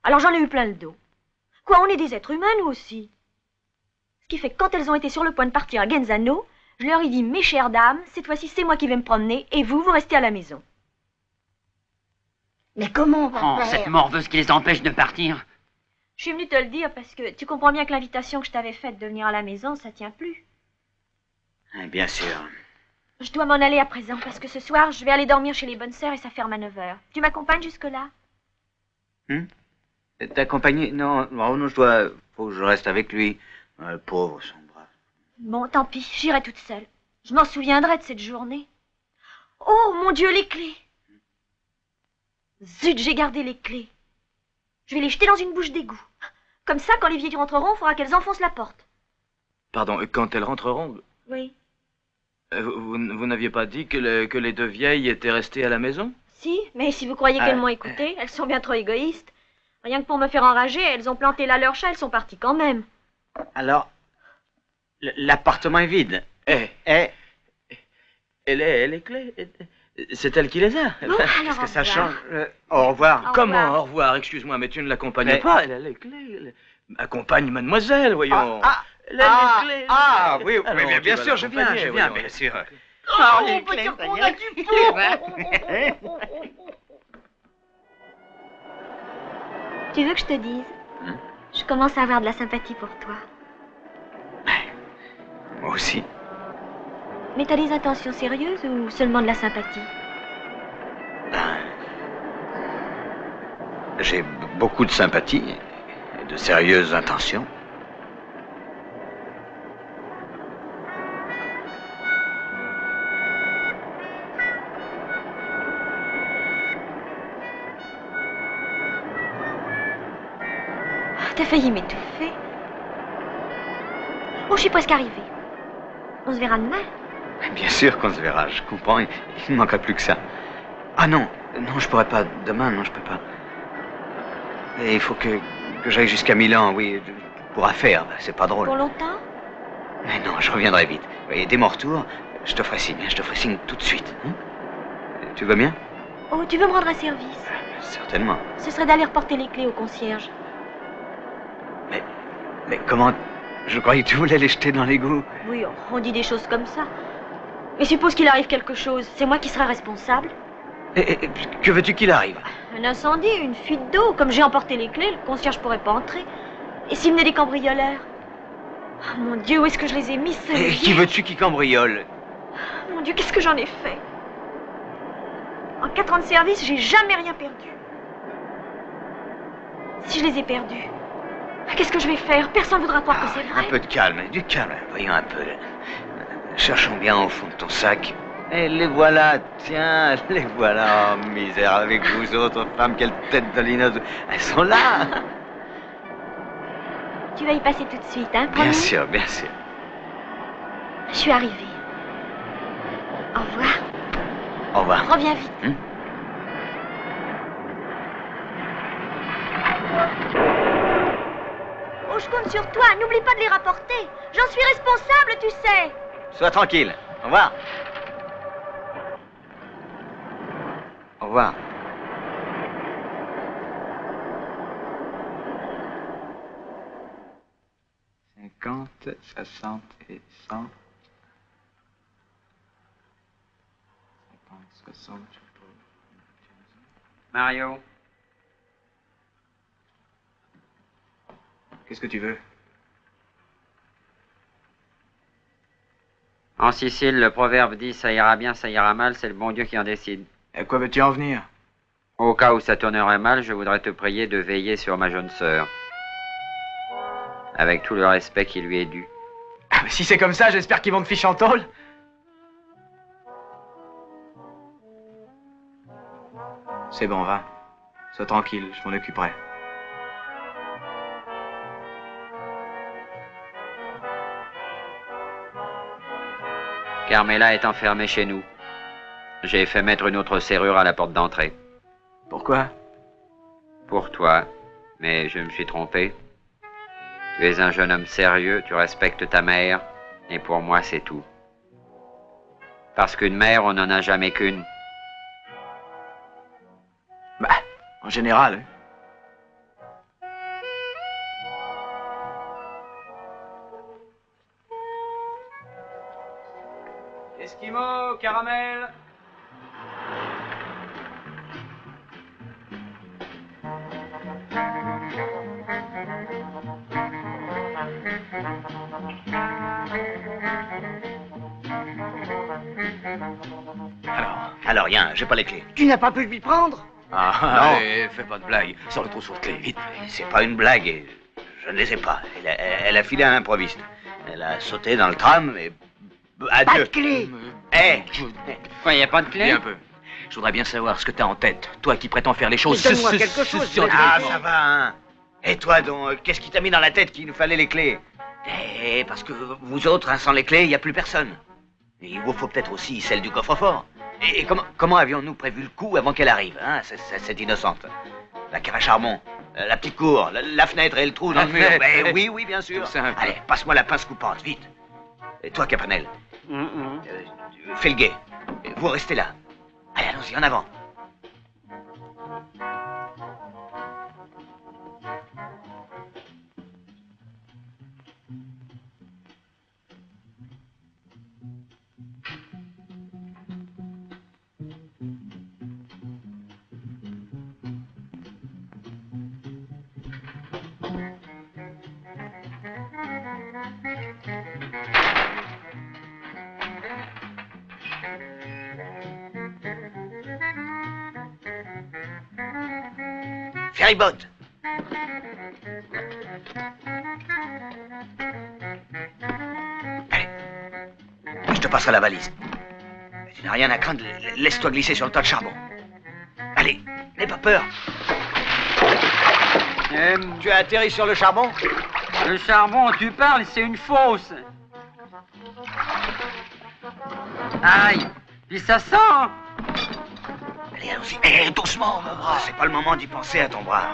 S6: Alors j'en ai eu plein le dos. Quoi, on est des êtres humains, nous aussi. Ce qui fait que quand elles ont été sur le point de partir à Genzano, je leur ai dit, mes chères dames, cette fois-ci c'est moi qui vais me promener, et vous, vous restez à la maison.
S14: Mais comment on va faire?
S11: Cette morveuse qui les empêche de partir.
S6: Je suis venue te le dire parce que tu comprends bien que l'invitation que je t'avais faite de venir à la maison, ça tient plus.
S13: Bien sûr.
S6: Je dois m'en aller à présent parce que ce soir, je vais aller dormir chez les bonnes sœurs et ça ferme à 9 h. Tu m'accompagnes jusque-là?
S13: T'accompagner? Non, non, faut que je reste avec lui. Pauvre, son brave.
S6: Bon, tant pis, j'irai toute seule. Je m'en souviendrai de cette journée. Oh, mon Dieu, les clés! Zut, j'ai gardé les clés. Je vais les jeter dans une bouche d'égout. Comme ça, quand les vieilles rentreront, il faudra qu'elles enfoncent la porte.
S17: Pardon, quand elles rentreront...
S6: Oui.
S17: Vous n'aviez pas dit que les deux vieilles étaient restées à la maison?
S6: Si, mais si vous croyez qu'elles m'ont écouté, elles sont bien trop égoïstes. Rien que pour me faire enrager, elles ont planté là leur chat, elles sont parties quand même.
S13: Alors, l'appartement est vide.
S17: Et les clés, c'est elle qui les a.
S6: Bon,
S13: Est-ce que ça change? Au revoir.
S17: Comment au revoir? Excuse-moi, mais tu ne l'accompagnes pas. Elle a les clés. Accompagne mademoiselle, voyons.
S13: Oui,
S17: Alors,
S13: bien sûr, je viens,
S17: voyons.
S13: bien sûr.
S14: Oh, les clés, on a du pot.
S6: Tu veux que je te dise? Je commence à avoir de la sympathie pour toi.
S13: Moi aussi.
S6: Mais t'as des intentions sérieuses ou seulement de la sympathie?
S13: J'ai beaucoup de sympathie et de sérieuses intentions.
S6: T'as failli m'étouffer. Oh, je suis presque arrivée. On se verra demain?
S13: Bien sûr qu'on se verra, je comprends. Il ne manquerait plus que ça. Ah non, je pourrais pas. Demain, non, je peux pas. Et il faut que j'aille jusqu'à Milan, oui, pour affaires. C'est pas drôle.
S6: Pour longtemps?
S13: Mais non, je reviendrai vite. Et dès mon retour, je te ferai signe tout de suite. Tu vas bien?
S6: Oh, tu veux me rendre un service?
S13: Certainement.
S6: Ce serait d'aller reporter les clés au concierge.
S13: Mais comment... Je croyais que tu voulais les jeter dans l'égout.
S6: Oui, on dit des choses comme ça. Mais suppose qu'il arrive quelque chose, c'est moi qui serai responsable?
S13: Et que veux-tu qu'il arrive?
S6: Un incendie, une fuite d'eau. Comme j'ai emporté les clés, le concierge pourrait pas entrer. Et s'il venait des cambrioleurs? Oh, mon Dieu, où est-ce que je les ai mis, ces
S13: Et qui veux-tu qui cambriole?
S6: Mon Dieu, qu'est-ce que j'en ai fait? En 4 ans de service, j'ai jamais rien perdu. Si je les ai perdus, qu'est-ce que je vais faire? Personne ne voudra croire que c'est vrai.
S13: Un peu de calme, du calme. Voyons un peu. Cherchons bien au fond de ton sac. Et les voilà, tiens, les voilà. Oh, misère avec vous autres femmes, quelle tête de linotte. Elles sont là.
S6: Tu vas y passer tout de suite, hein, promis?
S13: Bien sûr, bien sûr.
S6: Je suis arrivée. Au revoir.
S13: Au revoir.
S6: Reviens vite. Oh, je compte sur toi. N'oublie pas de les rapporter. J'en suis responsable, tu sais.
S13: Sois tranquille. Au revoir. Au revoir.
S17: Cinquante, 60 et 100. 50, 60, je sais pas.
S3: Mario.
S17: Qu'est-ce que tu veux?
S3: En Sicile, le proverbe dit « ça ira bien, ça ira mal », c'est le bon Dieu qui en décide.
S17: À quoi veux-tu en venir?
S3: Au cas où ça tournerait mal, je voudrais te prier de veiller sur ma jeune sœur. Avec tout le respect qui lui est dû.
S7: Ah, mais si c'est comme ça, j'espère qu'ils vont te ficher en tôle. C'est bon, va. Sois tranquille, je m'en occuperai.
S3: Carmela est enfermée chez nous. J'ai fait mettre une autre serrure à la porte d'entrée.
S7: Pourquoi?
S3: Pour toi, mais je me suis trompé. Tu es un jeune homme sérieux, tu respectes ta mère, et pour moi c'est tout. Parce qu'une mère, on n'en a jamais qu'une.
S7: Bah, en général. Hein.
S17: Esquimau, caramel.
S13: Alors, rien, j'ai pas les clés.
S5: Tu n'as pas pu lui prendre?
S13: Ah,
S9: Non.
S13: allez,
S9: fais pas de blague. Sors le trousseau de clés, vite.
S13: C'est pas une blague, et je ne les ai pas. Elle a filé à l'improviste. Elle a sauté dans le tram et... Adieu.
S5: Pas de clé.
S13: Eh,
S3: Quoi, y a pas de clé?
S9: Viens un peu. Je voudrais bien savoir ce que t'as en tête. Toi qui prétends faire les choses...
S5: Donne-moi quelque chose.
S13: Ah, ça va, hein. Et toi, donc, qu'est-ce qui t'a mis dans la tête qu'il nous fallait les clés? Eh, parce que vous autres, hein, sans les clés, il n'y a plus personne. Et il vous faut peut-être aussi celle du coffre-fort. Et comment avions-nous prévu le coup avant qu'elle arrive, hein, cette innocente? La cave à charbon, la petite cour, la fenêtre et le trou dans le mur. Ben, oui, bien sûr. Allez, passe-moi la pince coupante, vite. Et toi, Capanel, fais le guet. Vous restez là. Allez, allons-y, en avant. Ferryboat. Allez, je te passerai la valise. Tu n'as rien à craindre, laisse-toi glisser sur le tas de charbon. Allez, n'aie pas peur. Tu as atterri sur le charbon?
S3: Le charbon, tu parles, c'est une fosse. Aïe, puis ça sent.
S13: Allez, allons-y. Eh, doucement, mon bras. C'est pas le moment d'y penser à ton bras.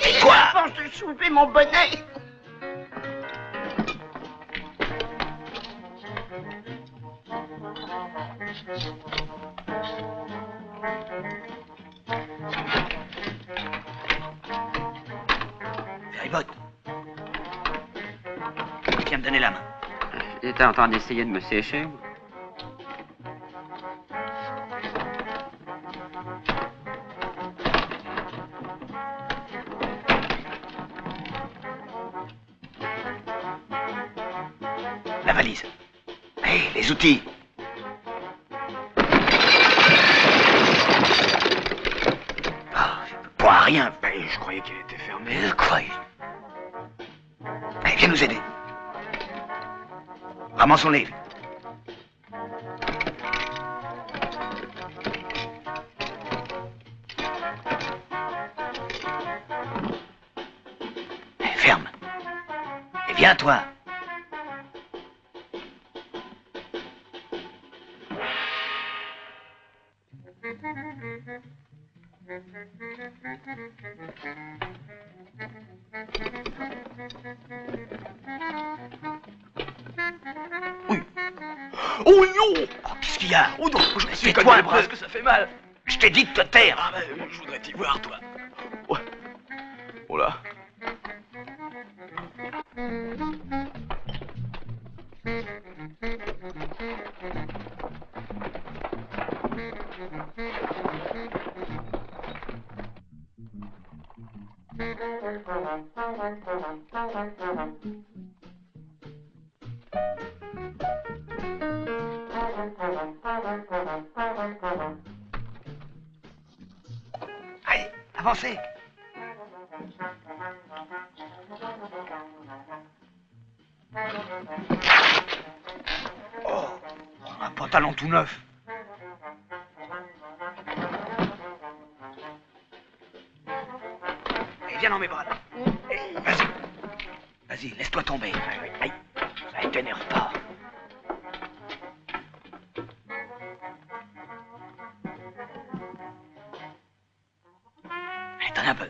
S5: Et quoi? À force de soulever mon bonnet.
S13: Ferryboat. Viens me donner la main.
S3: J'étais en train d'essayer de me sécher.
S13: La valise. Hé, les outils. Pas rien.
S7: Je croyais qu'elle était fermée.
S13: Mais quoi? Allez, viens nous aider. Ramassons-les. Ferme. Et viens, toi.
S7: Oh non!
S13: Qu'est-ce qu'il y a?
S7: Oh non! Je me suis
S13: Tais-toi,
S7: cogné le bras, que ça fait mal!
S13: Je t'ai dit de te taire!
S7: Ah ben, je voudrais t'y voir, toi. Ouais. Oh là.
S13: Allez, avancez! Oh, un pantalon tout neuf. Et viens dans mes bras, là. Vas-y. Vas-y, laisse-toi tomber. Aïe, aïe, t'énerve pas. Allez, donne un peu.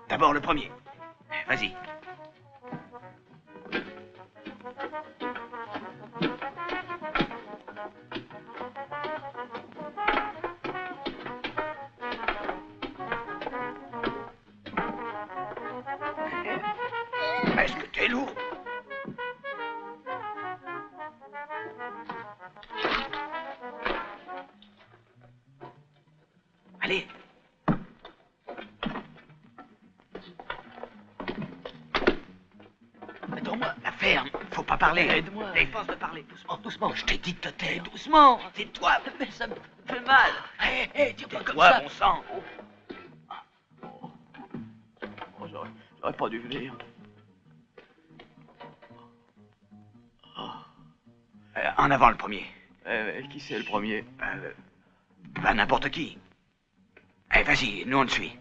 S13: D'abord le premier. Vas-y. Est-ce que t'es lourd? Allez. Attends-moi, la ferme. Faut pas parler. Aide-moi. Défense de parler. Doucement, doucement. Je t'ai dit de te taire. Doucement. Tais-toi. Mais ça me fait mal. Hé, dis pas comme ça. Bon sang.
S7: Oh, j'aurais pas dû venir.
S13: En avant le premier.
S7: Qui c'est le premier?
S13: Bah n'importe qui. Allez, vas-y, nous on le suit.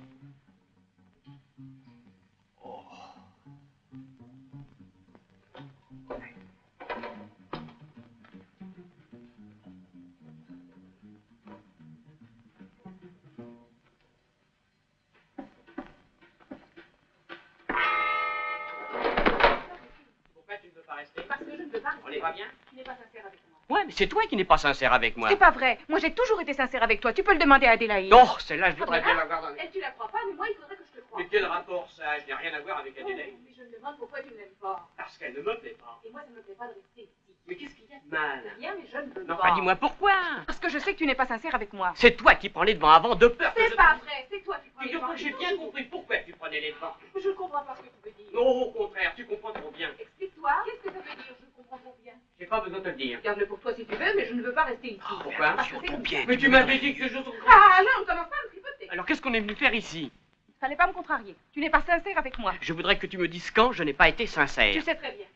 S1: Pourquoi tu ne veux pas rester? Parce que je ne veux pas rester. On n'est pas bien? Tu n'es pas sincère avec moi.
S18: Ouais, mais c'est toi qui n'es pas sincère avec moi.
S19: C'est pas vrai. Moi, j'ai toujours été sincère avec toi. Tu peux le demander à Adélaïde.
S18: Non, celle-là, je voudrais bien l'avoir dans les...
S1: Elle, tu la crois pas, mais moi, il faudrait que je te croie.
S18: Mais quel rapport ça? Je n'ai rien à voir avec Adélaïde.
S1: Mais je me demande pourquoi tu ne l'aimes pas.
S18: Parce qu'elle ne me plaît pas.
S1: Et moi, ça ne me plaît pas de rester ici.
S18: Mais qu'est-ce qu'il y a de mal?
S1: Rien, mais je ne veux
S18: Non,
S1: pas.
S18: enfin, dis-moi pourquoi?
S19: Parce que je sais que tu n'es pas sincère avec moi.
S18: C'est toi qui prends les devants avant de peur que
S1: C'est
S18: je...
S1: pas vrai, c'est toi qui prends les devants.
S18: Figure-toi que j'ai bien compris pourquoi tu prenais les devants.
S1: Je ne comprends pas ce que tu veux dire.
S18: Non, au contraire, tu comprends trop bien.
S1: Explique-toi, qu'est-ce que ça veut dire? Je comprends trop bien.
S18: J'ai pas besoin de te le dire.
S1: Garde-le pour toi si tu veux, mais je ne veux pas rester ici.
S18: Pourquoi?
S1: Parce que c'est comme ça.
S18: Mais tu m'avais dit que je...
S1: Ah non, ne commence pas à me tripoter.
S18: Alors qu'est-ce qu'on est venu faire ici?
S19: Fallait pas me contrarier. Tu n'es pas sincère avec moi.
S18: Je voudrais que tu me dises quand je n'ai pas été sincère.
S1: Tu sais très bien.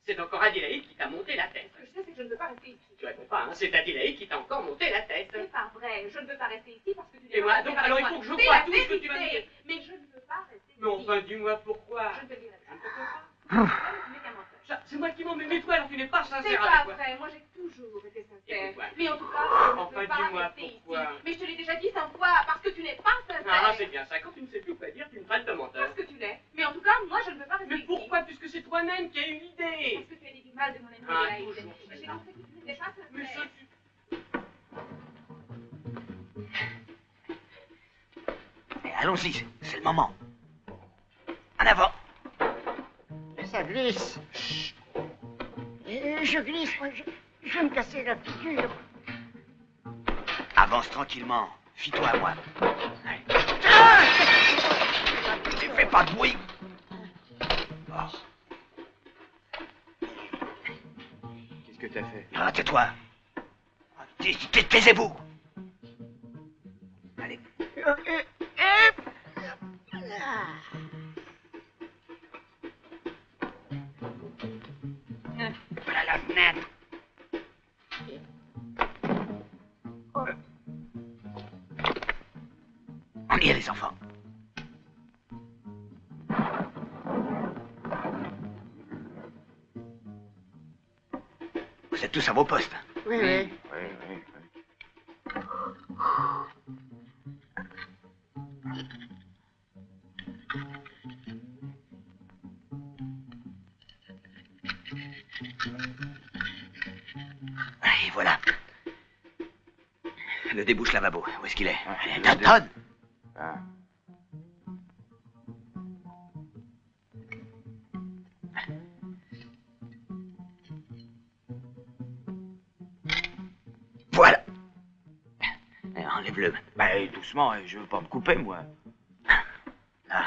S18: C'est encore Adélaïde qui t'a monté la tête.
S1: Ce que je sais, c'est que je ne veux pas rester ici.
S18: Tu réponds pas, hein? C'est Adélaïde qui t'a encore monté la tête.
S1: C'est pas vrai, je ne veux pas rester ici parce que tu n'es
S18: Et
S1: pas
S18: moi,
S1: sincère
S18: donc,
S1: avec
S18: alors il
S1: moi.
S18: faut que je
S1: C'est
S18: croie
S1: la
S18: tout ce que tu vas me
S1: vérité.
S18: dire.
S1: Mais je ne veux pas rester ici.
S18: Mais enfin, dis-moi pourquoi.
S1: Je ne te dirai pas. Je ne te peux pas. Tu n'es qu'un menteur.
S18: C'est moi qui m'en mets, mais toi, alors tu n'es pas
S1: C'est
S18: sincère
S1: pas
S18: avec moi.
S1: vrai, moi j'ai toujours été sincère.
S18: Écoute-moi.
S1: Mais en tout cas, je ne
S18: Enfin,
S1: veux pas
S18: dis-moi
S1: rester ici.
S18: pourquoi.
S1: Mais je te l'ai déjà dit 100 fois, parce que tu n'es pas sincère.
S18: Ah, c'est bien ça. Quand tu ne sais plus quoi dire, tu me traites de menteur.
S1: Parce que tu l'es. Mais en tout cas, moi je ne veux pas rester
S18: Mais
S1: ici.
S18: pourquoi? Puisque c'est toi-même qui as une idée.
S1: Parce que tu as dit du mal de mon ami
S18: Ah,
S1: Adélaïde.
S18: toujours.
S1: J'ai compris que tu n'étais pas sincère.
S18: Mais ça, tu...
S13: Allons-y, c'est le moment. En avant.
S10: Ça glisse. Je glisse, moi, je vais me casser la figure.
S13: Avance tranquillement. Fie-toi à moi. Ne fais pas de bruit.
S17: Qu'est-ce que t'as fait?
S13: Ah, tais-toi. Taisez-vous. Allez. Voilà la fenêtre. On y est, les enfants. Vous êtes tous à vos postes.
S10: Oui, oui.
S13: Et voilà. Le débouche lavabo. Où est-ce qu'il est? Todd. Voilà. Enlève-le.
S17: Bah, doucement, je veux pas me couper, moi.
S13: Là.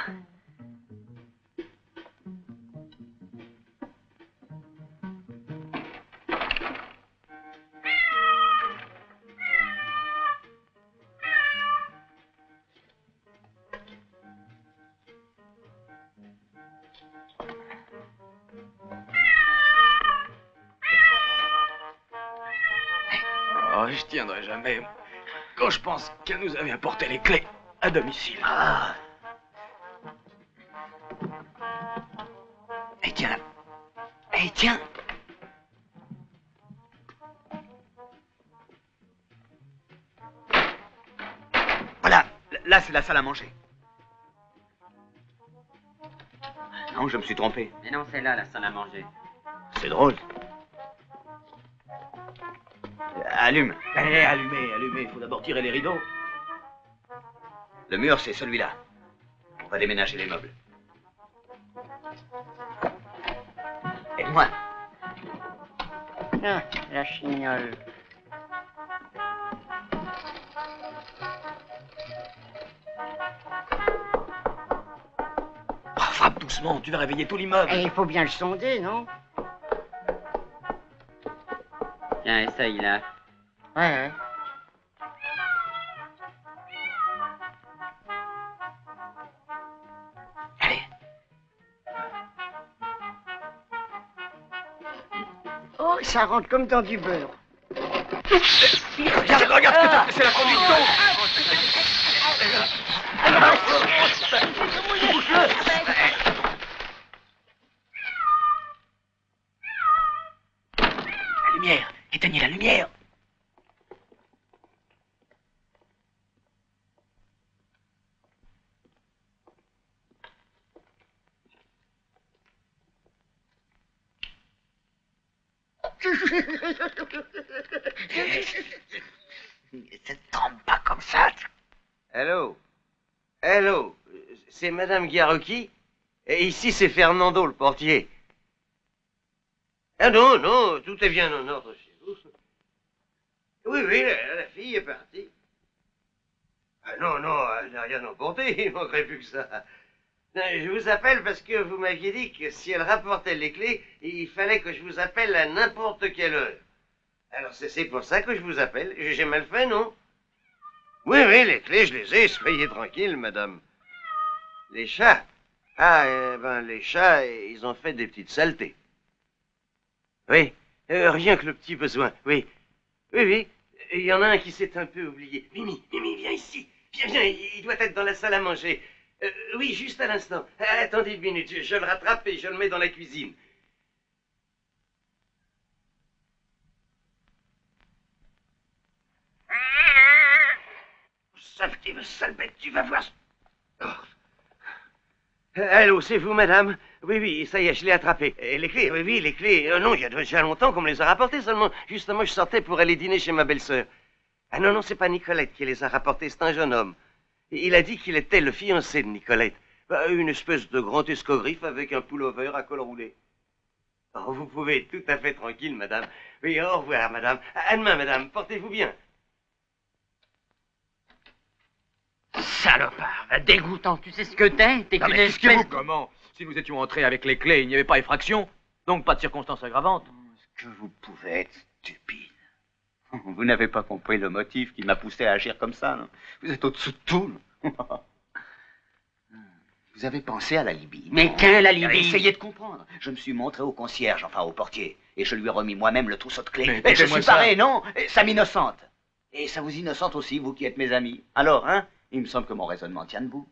S17: Oh, je tiendrai jamais. Quand je pense qu'elle nous avait apporté les clés à domicile.
S13: Ah. Et tiens. Et tiens. Voilà. Là, c'est la salle à manger. Non, je me suis trompé.
S3: Mais non, c'est là la salle à manger.
S13: C'est drôle. Allume.
S17: Allumez. Il faut d'abord tirer les rideaux.
S13: Le mur, c'est celui-là. On va déménager les meubles. Aide-moi.
S10: Ah, la chignole.
S17: Oh, frappe doucement, tu vas réveiller tout l'immeuble.
S10: Et il faut bien le sonder, non?
S3: Tiens, essaye là.
S10: Ouais.
S13: Allez.
S10: Oh, ça rentre comme dans du beurre.
S13: Regarde, c'est la conduite d'eau. La lumière. Éteignez la lumière. Ne tremble pas comme ça.
S20: Hello. Hello. C'est Madame Giarucchi? Et ici, c'est Fernando, le portier. Ah non, non, tout est bien en ordre chez vous. Oui, oui, la fille est partie. Ah non, non, elle n'a rien emporté, il manquerait plus que ça. Non, je vous appelle parce que vous m'aviez dit que si elle rapportait les clés, il fallait que je vous appelle à n'importe quelle heure. Alors c'est pour ça que je vous appelle. J'ai mal fait, non? Oui, oui, les clés, je les ai, soyez tranquille, madame. Les chats? Ah, les chats, ils ont fait des petites saletés. Oui, rien que le petit besoin, oui. Oui, oui, il y en a un qui s'est un peu oublié. Mimi, viens ici. Viens, il doit être dans la salle à manger. Oui, juste à l'instant. Attendez une minute, je le rattrape et je le mets dans la cuisine. Sale bête, tu vas voir. Oh. Allô, c'est vous, madame? Oui, oui, ça y est, je l'ai attrapé. Et les clés, oui, oui, les clés. Non, il y a déjà longtemps qu'on me les a rapportées, seulement, justement, je sortais pour aller dîner chez ma belle-sœur. Ah non, non, c'est pas Nicolette qui les a rapportées, c'est un jeune homme. Il a dit qu'il était le fiancé de Nicolette. Une espèce de grand escogriffe avec un pullover à col roulé. Oh, vous pouvez être tout à fait tranquille, madame. Oui, au revoir, madame. À demain, madame. Portez-vous bien.
S11: Salopard, dégoûtant, tu sais ce que t'es? T'es qu'une espèce...
S7: Comment? Si nous étions entrés avec les clés, il n'y avait pas effraction. Donc pas de circonstances aggravantes.
S15: Que vous pouvez être stupide. Vous n'avez pas compris le motif qui m'a poussé à agir comme ça, non? Vous êtes au-dessous de tout. Vous avez pensé à l'alibi.
S11: Mais quel alibi?
S15: Essayez de comprendre. Je me suis montré au concierge, enfin au portier, et je lui ai remis moi-même le trousseau de clés.
S7: Mais
S15: je suis paré, non? Ça m'innocente. Et ça vous innocente aussi, vous qui êtes mes amis. Alors, hein? Il me semble que mon raisonnement tient debout.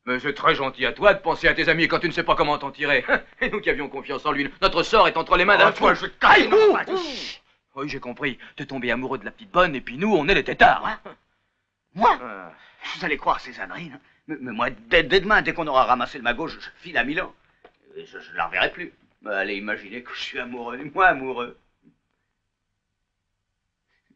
S7: Mais c'est très gentil à toi de penser à tes amis quand tu ne sais pas comment t'en tirer. Et nous qui avions confiance en lui, notre sort est entre les mains d'un fou.
S15: Toi, je caille,
S7: Oui, j'ai compris. T'es tombé amoureux de la petite bonne, et puis nous, on est les têtards.
S15: Moi? Vous allez croire ces âneries, hein? Mais moi, dès demain, dès qu'on aura ramassé le magot, je file à Milan. Et je ne la reverrai plus. Allez, imaginez que je suis amoureux, moi amoureux.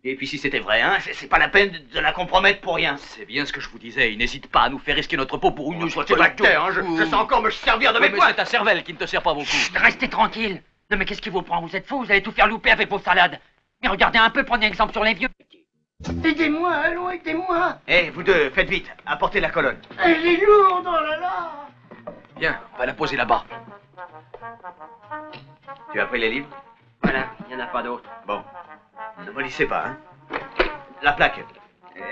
S15: Et puis si c'était vrai, hein, c'est pas la peine de la compromettre pour rien.
S7: C'est bien ce que je vous disais, il n'hésite pas à nous faire risquer notre peau pour une...
S15: Soit bactère, hein, je sais encore me servir de mes
S7: Mais
S15: poings.
S7: c'est ta cervelle qui ne te sert pas beaucoup.
S11: Chut, restez tranquille. Non mais qu'est-ce qui vous prend? Vous êtes fous, vous allez tout faire louper avec vos salades. Mais regardez un peu, prenez exemple sur les vieux.
S20: Aidez-moi, allons, aidez-moi.
S15: Eh, vous deux, faites vite, apportez la colonne.
S20: Elle est lourde, oh là là.
S7: Viens, on va la poser là-bas.
S15: Tu as pris les livres?
S11: Voilà, il n'y en a pas d'autres.
S15: Bon, ne mollissez pas, hein. La plaque,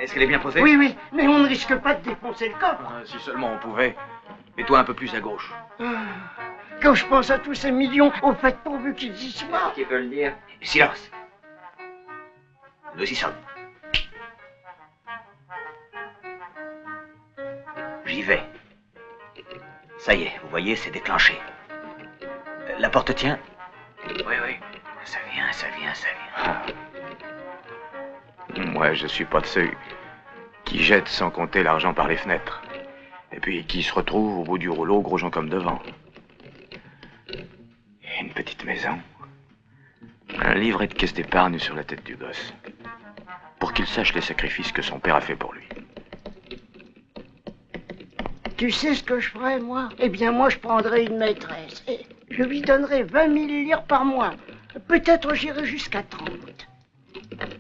S15: est-ce qu'elle est bien posée?
S20: Oui, oui, mais on ne risque pas de défoncer le coffre.
S7: Si seulement on pouvait. Mets-toi un peu plus à gauche.
S20: Quand je pense à tous ces millions, au fait pourvu qu'ils y soient.
S11: Qui peut le dire?
S15: Silence. Nous y sommes. J'y vais. Ça y est, vous voyez, c'est déclenché. La porte tient?
S7: Oui, oui.
S15: Ça vient, ça vient, ça vient.
S17: Moi, je suis pas de ceux qui jettent sans compter l'argent par les fenêtres. Et puis qui se retrouvent au bout du rouleau, gros gens comme devant. Et une petite maison. Un livret de caisse d'épargne sur la tête du gosse. Pour qu'il sache les sacrifices que son père a fait pour lui.
S20: Tu sais ce que je ferais, moi? Eh bien, moi, je prendrais une maîtresse et je lui donnerais 20 000 lire par mois. Peut-être j'irai jusqu'à 30.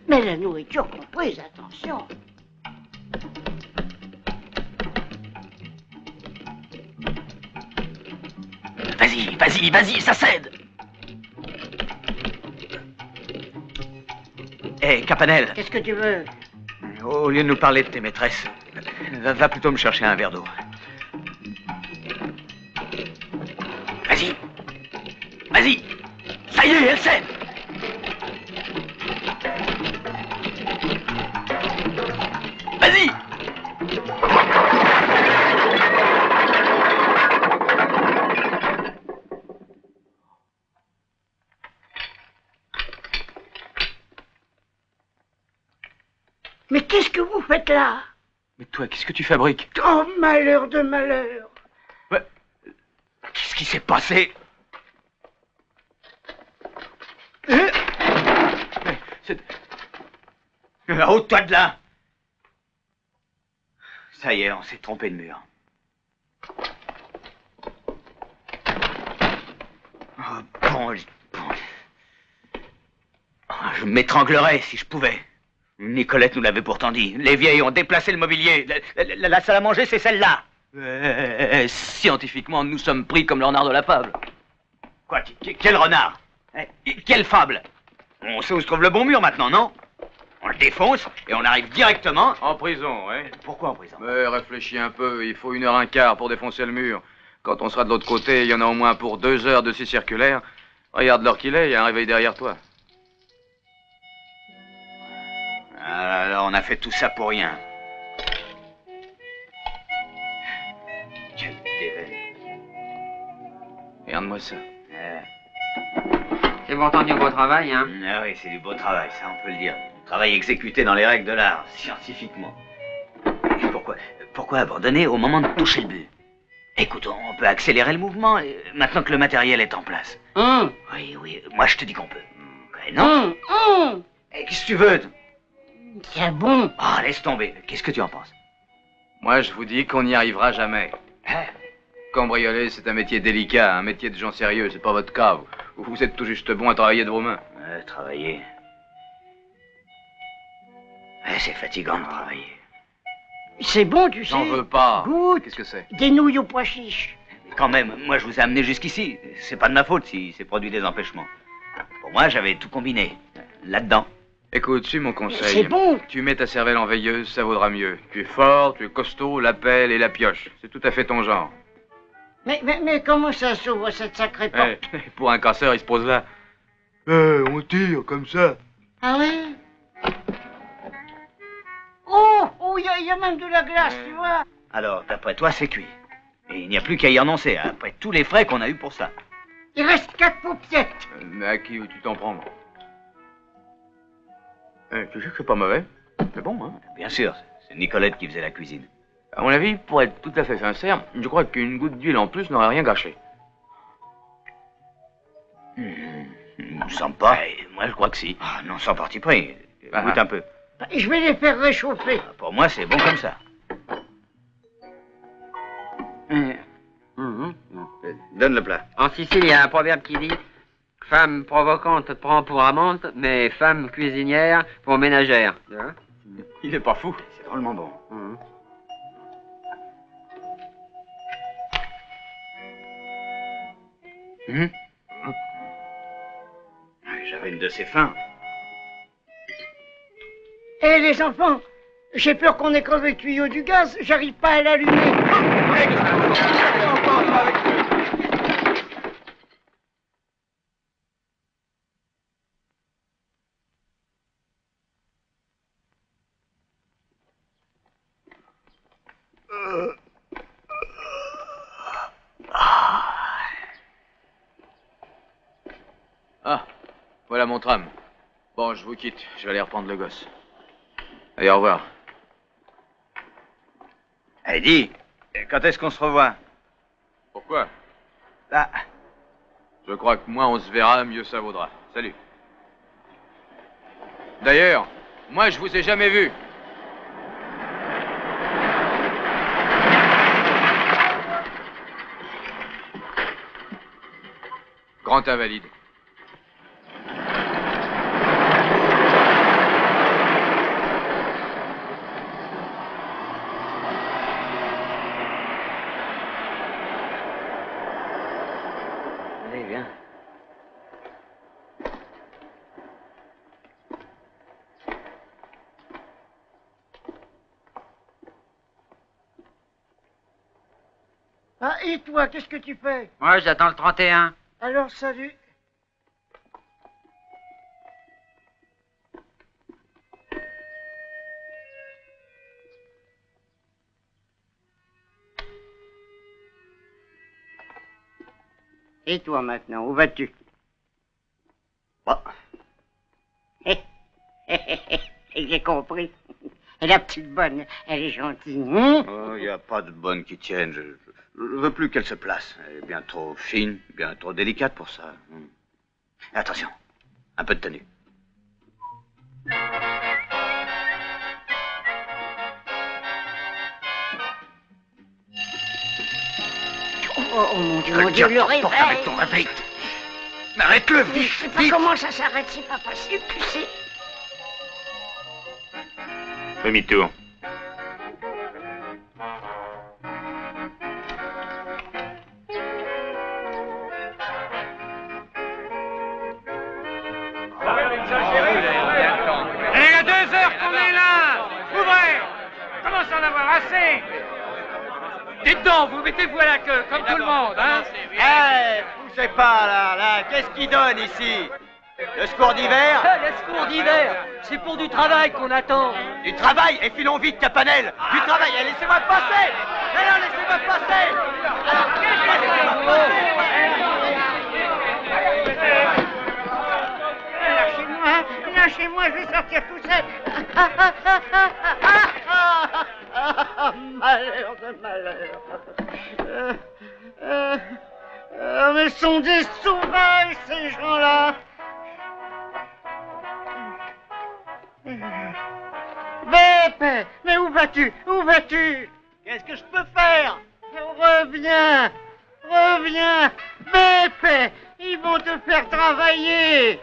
S20: Mais la nourriture comprise, attention.
S11: Vas-y, vas-y, vas-y, ça cède.
S15: Hé, Capanel.
S20: Qu'est-ce que tu veux?
S15: Au lieu de nous parler de tes maîtresses, va plutôt me chercher un verre d'eau.
S11: Vas-y. Vas-y. Ça y est, elle cède. Vas-y.
S20: Mais qu'est-ce que vous faites là?
S7: Mais toi, qu'est-ce que tu fabriques?
S20: Oh, malheur de malheur!
S15: Qu'est-ce qui s'est passé? Ôte-toi de là! Ça y est, on s'est trompé de mur. Oh, bon. Oh, je m'étranglerais si je pouvais. Nicolette nous l'avait pourtant dit. Les vieilles ont déplacé le mobilier. La salle à manger, c'est celle-là.
S7: Scientifiquement, nous sommes pris comme le renard de la fable.
S15: Quoi? Quel renard? Quelle fable? On sait où se trouve le bon mur maintenant, non? On le défonce et on arrive directement...
S8: En prison, oui.
S15: Pourquoi en prison?
S17: Mais réfléchis un peu, il faut 1h15 pour défoncer le mur. Quand on sera de l'autre côté, il y en a au moins pour 2 heures de scie circulaire. Regarde l'heure qu'il est, il y a un réveil derrière toi.
S15: Alors on a fait tout ça pour rien. Quel dévêt.
S17: Regarde-moi ça.
S3: C'est pourtant du beau travail, hein?
S15: Ah oui, c'est du beau travail, ça on peut le dire. Travail exécuté dans les règles de l'art, scientifiquement. Et pourquoi abandonner au moment de toucher le but? Écoute, on peut accélérer le mouvement maintenant que le matériel est en place. Oui, moi je te dis qu'on peut. Non? Qu'est-ce que tu veux?
S20: C'est bon.
S15: Ah, laisse tomber. Qu'est-ce que tu en penses?
S17: Moi, je vous dis qu'on n'y arrivera jamais. Cambrioler, c'est un métier délicat, un métier de gens sérieux. C'est pas votre cas. Vous êtes tout juste bon à travailler de vos mains.
S13: Travailler. C'est fatigant de travailler.
S5: C'est bon, tu sais.
S17: J'en veux pas.
S5: Goûte.
S17: Qu'est-ce que c'est?
S5: Des nouilles aux pois chiches.
S13: Quand même, moi je vous ai amené jusqu'ici. C'est pas de ma faute si c'est produit des empêchements. Pour moi, j'avais tout combiné. Là-dedans.
S17: Écoute, suis mon conseil.
S5: C'est bon.
S17: Tu mets ta cervelle en veilleuse, ça vaudra mieux. Tu es fort, tu es costaud, la pelle et la pioche. C'est tout à fait ton genre.
S5: Mais comment ça s'ouvre cette sacrée porte?
S17: Pour un casseur, il se pose là. On tire comme ça.
S5: Ah oui? Oh, il y a même de la glace, tu vois.
S13: Alors, d'après toi, c'est cuit. Et il n'y a plus qu'à y renoncer, après tous les frais qu'on a eus pour ça.
S5: Il reste 4 paupiettes.
S17: Mais à qui veux-tu t'en prendre? Tu sais que c'est pas mauvais. C'est bon, hein?
S13: Bien sûr, c'est Nicolette qui faisait la cuisine.
S17: À mon avis, pour être tout à fait sincère, je crois qu'une goutte d'huile en plus n'aurait rien gâché.
S13: Me semble pas. Moi, je crois que si. Ah non, sans parti pris. Goûte un peu.
S5: Je vais les faire réchauffer.
S13: Pour moi, c'est bon comme ça.
S3: Donne le plat. En Sicile, il y a un proverbe qui dit « Femme provocante prend pour amante, mais femme cuisinière pour ménagère. »
S17: Il est pas fou.
S13: C'est drôlement bon. J'avais une de ces fins.
S5: Hé, les enfants, j'ai peur qu'on ait crevé le tuyau du gaz. J'arrive pas à l'allumer.
S17: Ah, voilà mon tram. Bon, je vous quitte. Je vais aller reprendre le gosse. Allez, au revoir.
S13: Eh, dis, quand est-ce qu'on se revoit?
S17: Pourquoi?
S13: Ah.
S17: Je crois que moins on se verra, mieux ça vaudra. Salut. D'ailleurs, moi, je vous ai jamais vu. Grand invalide.
S13: Allez, viens.
S5: Ah, et toi, qu'est-ce que tu fais?
S3: Moi, j'attends le 31.
S5: Alors, salut. Et toi maintenant, où vas-tu?
S13: Bon.
S5: J'ai compris. Et la petite bonne, elle est gentille. Hein?
S13: Oh, il n'y a pas de bonne qui tienne. Je veux plus qu'elle se place. Elle est bien trop fine, bien trop délicate pour ça. Attention, un peu de tenue.
S5: Oh mon Dieu, le réveil.
S13: Porte avec ton réveil. Arrête-le, vite,
S5: Je sais pas comment ça s'arrête, c'est pas facile, tu sais.
S8: Demi-tour.
S1: Il y a 2 heures qu'on est là. Ouvrez. Commence à en avoir assez. Dites donc, vous mettez-vous à la queue, comme tout le monde, hein?
S9: Poussez pas, là, qu'est-ce qui donne ici? Le secours d'hiver?
S10: Le secours d'hiver, c'est pour du travail qu'on attend.
S9: Du travail? Et filons vite, Capanel! Du travail, laissez-moi passer! Mais non, laissez-moi passer! Alors,
S5: Lâchez-moi, je vais sortir tout seul. Malheur de malheur. Mais sont des sauvages, ces gens-là. Bépé, mais où vas-tu? Où vas-tu?
S10: Qu'est-ce que je peux faire? Reviens! Reviens! Bépé! Ils vont te faire travailler!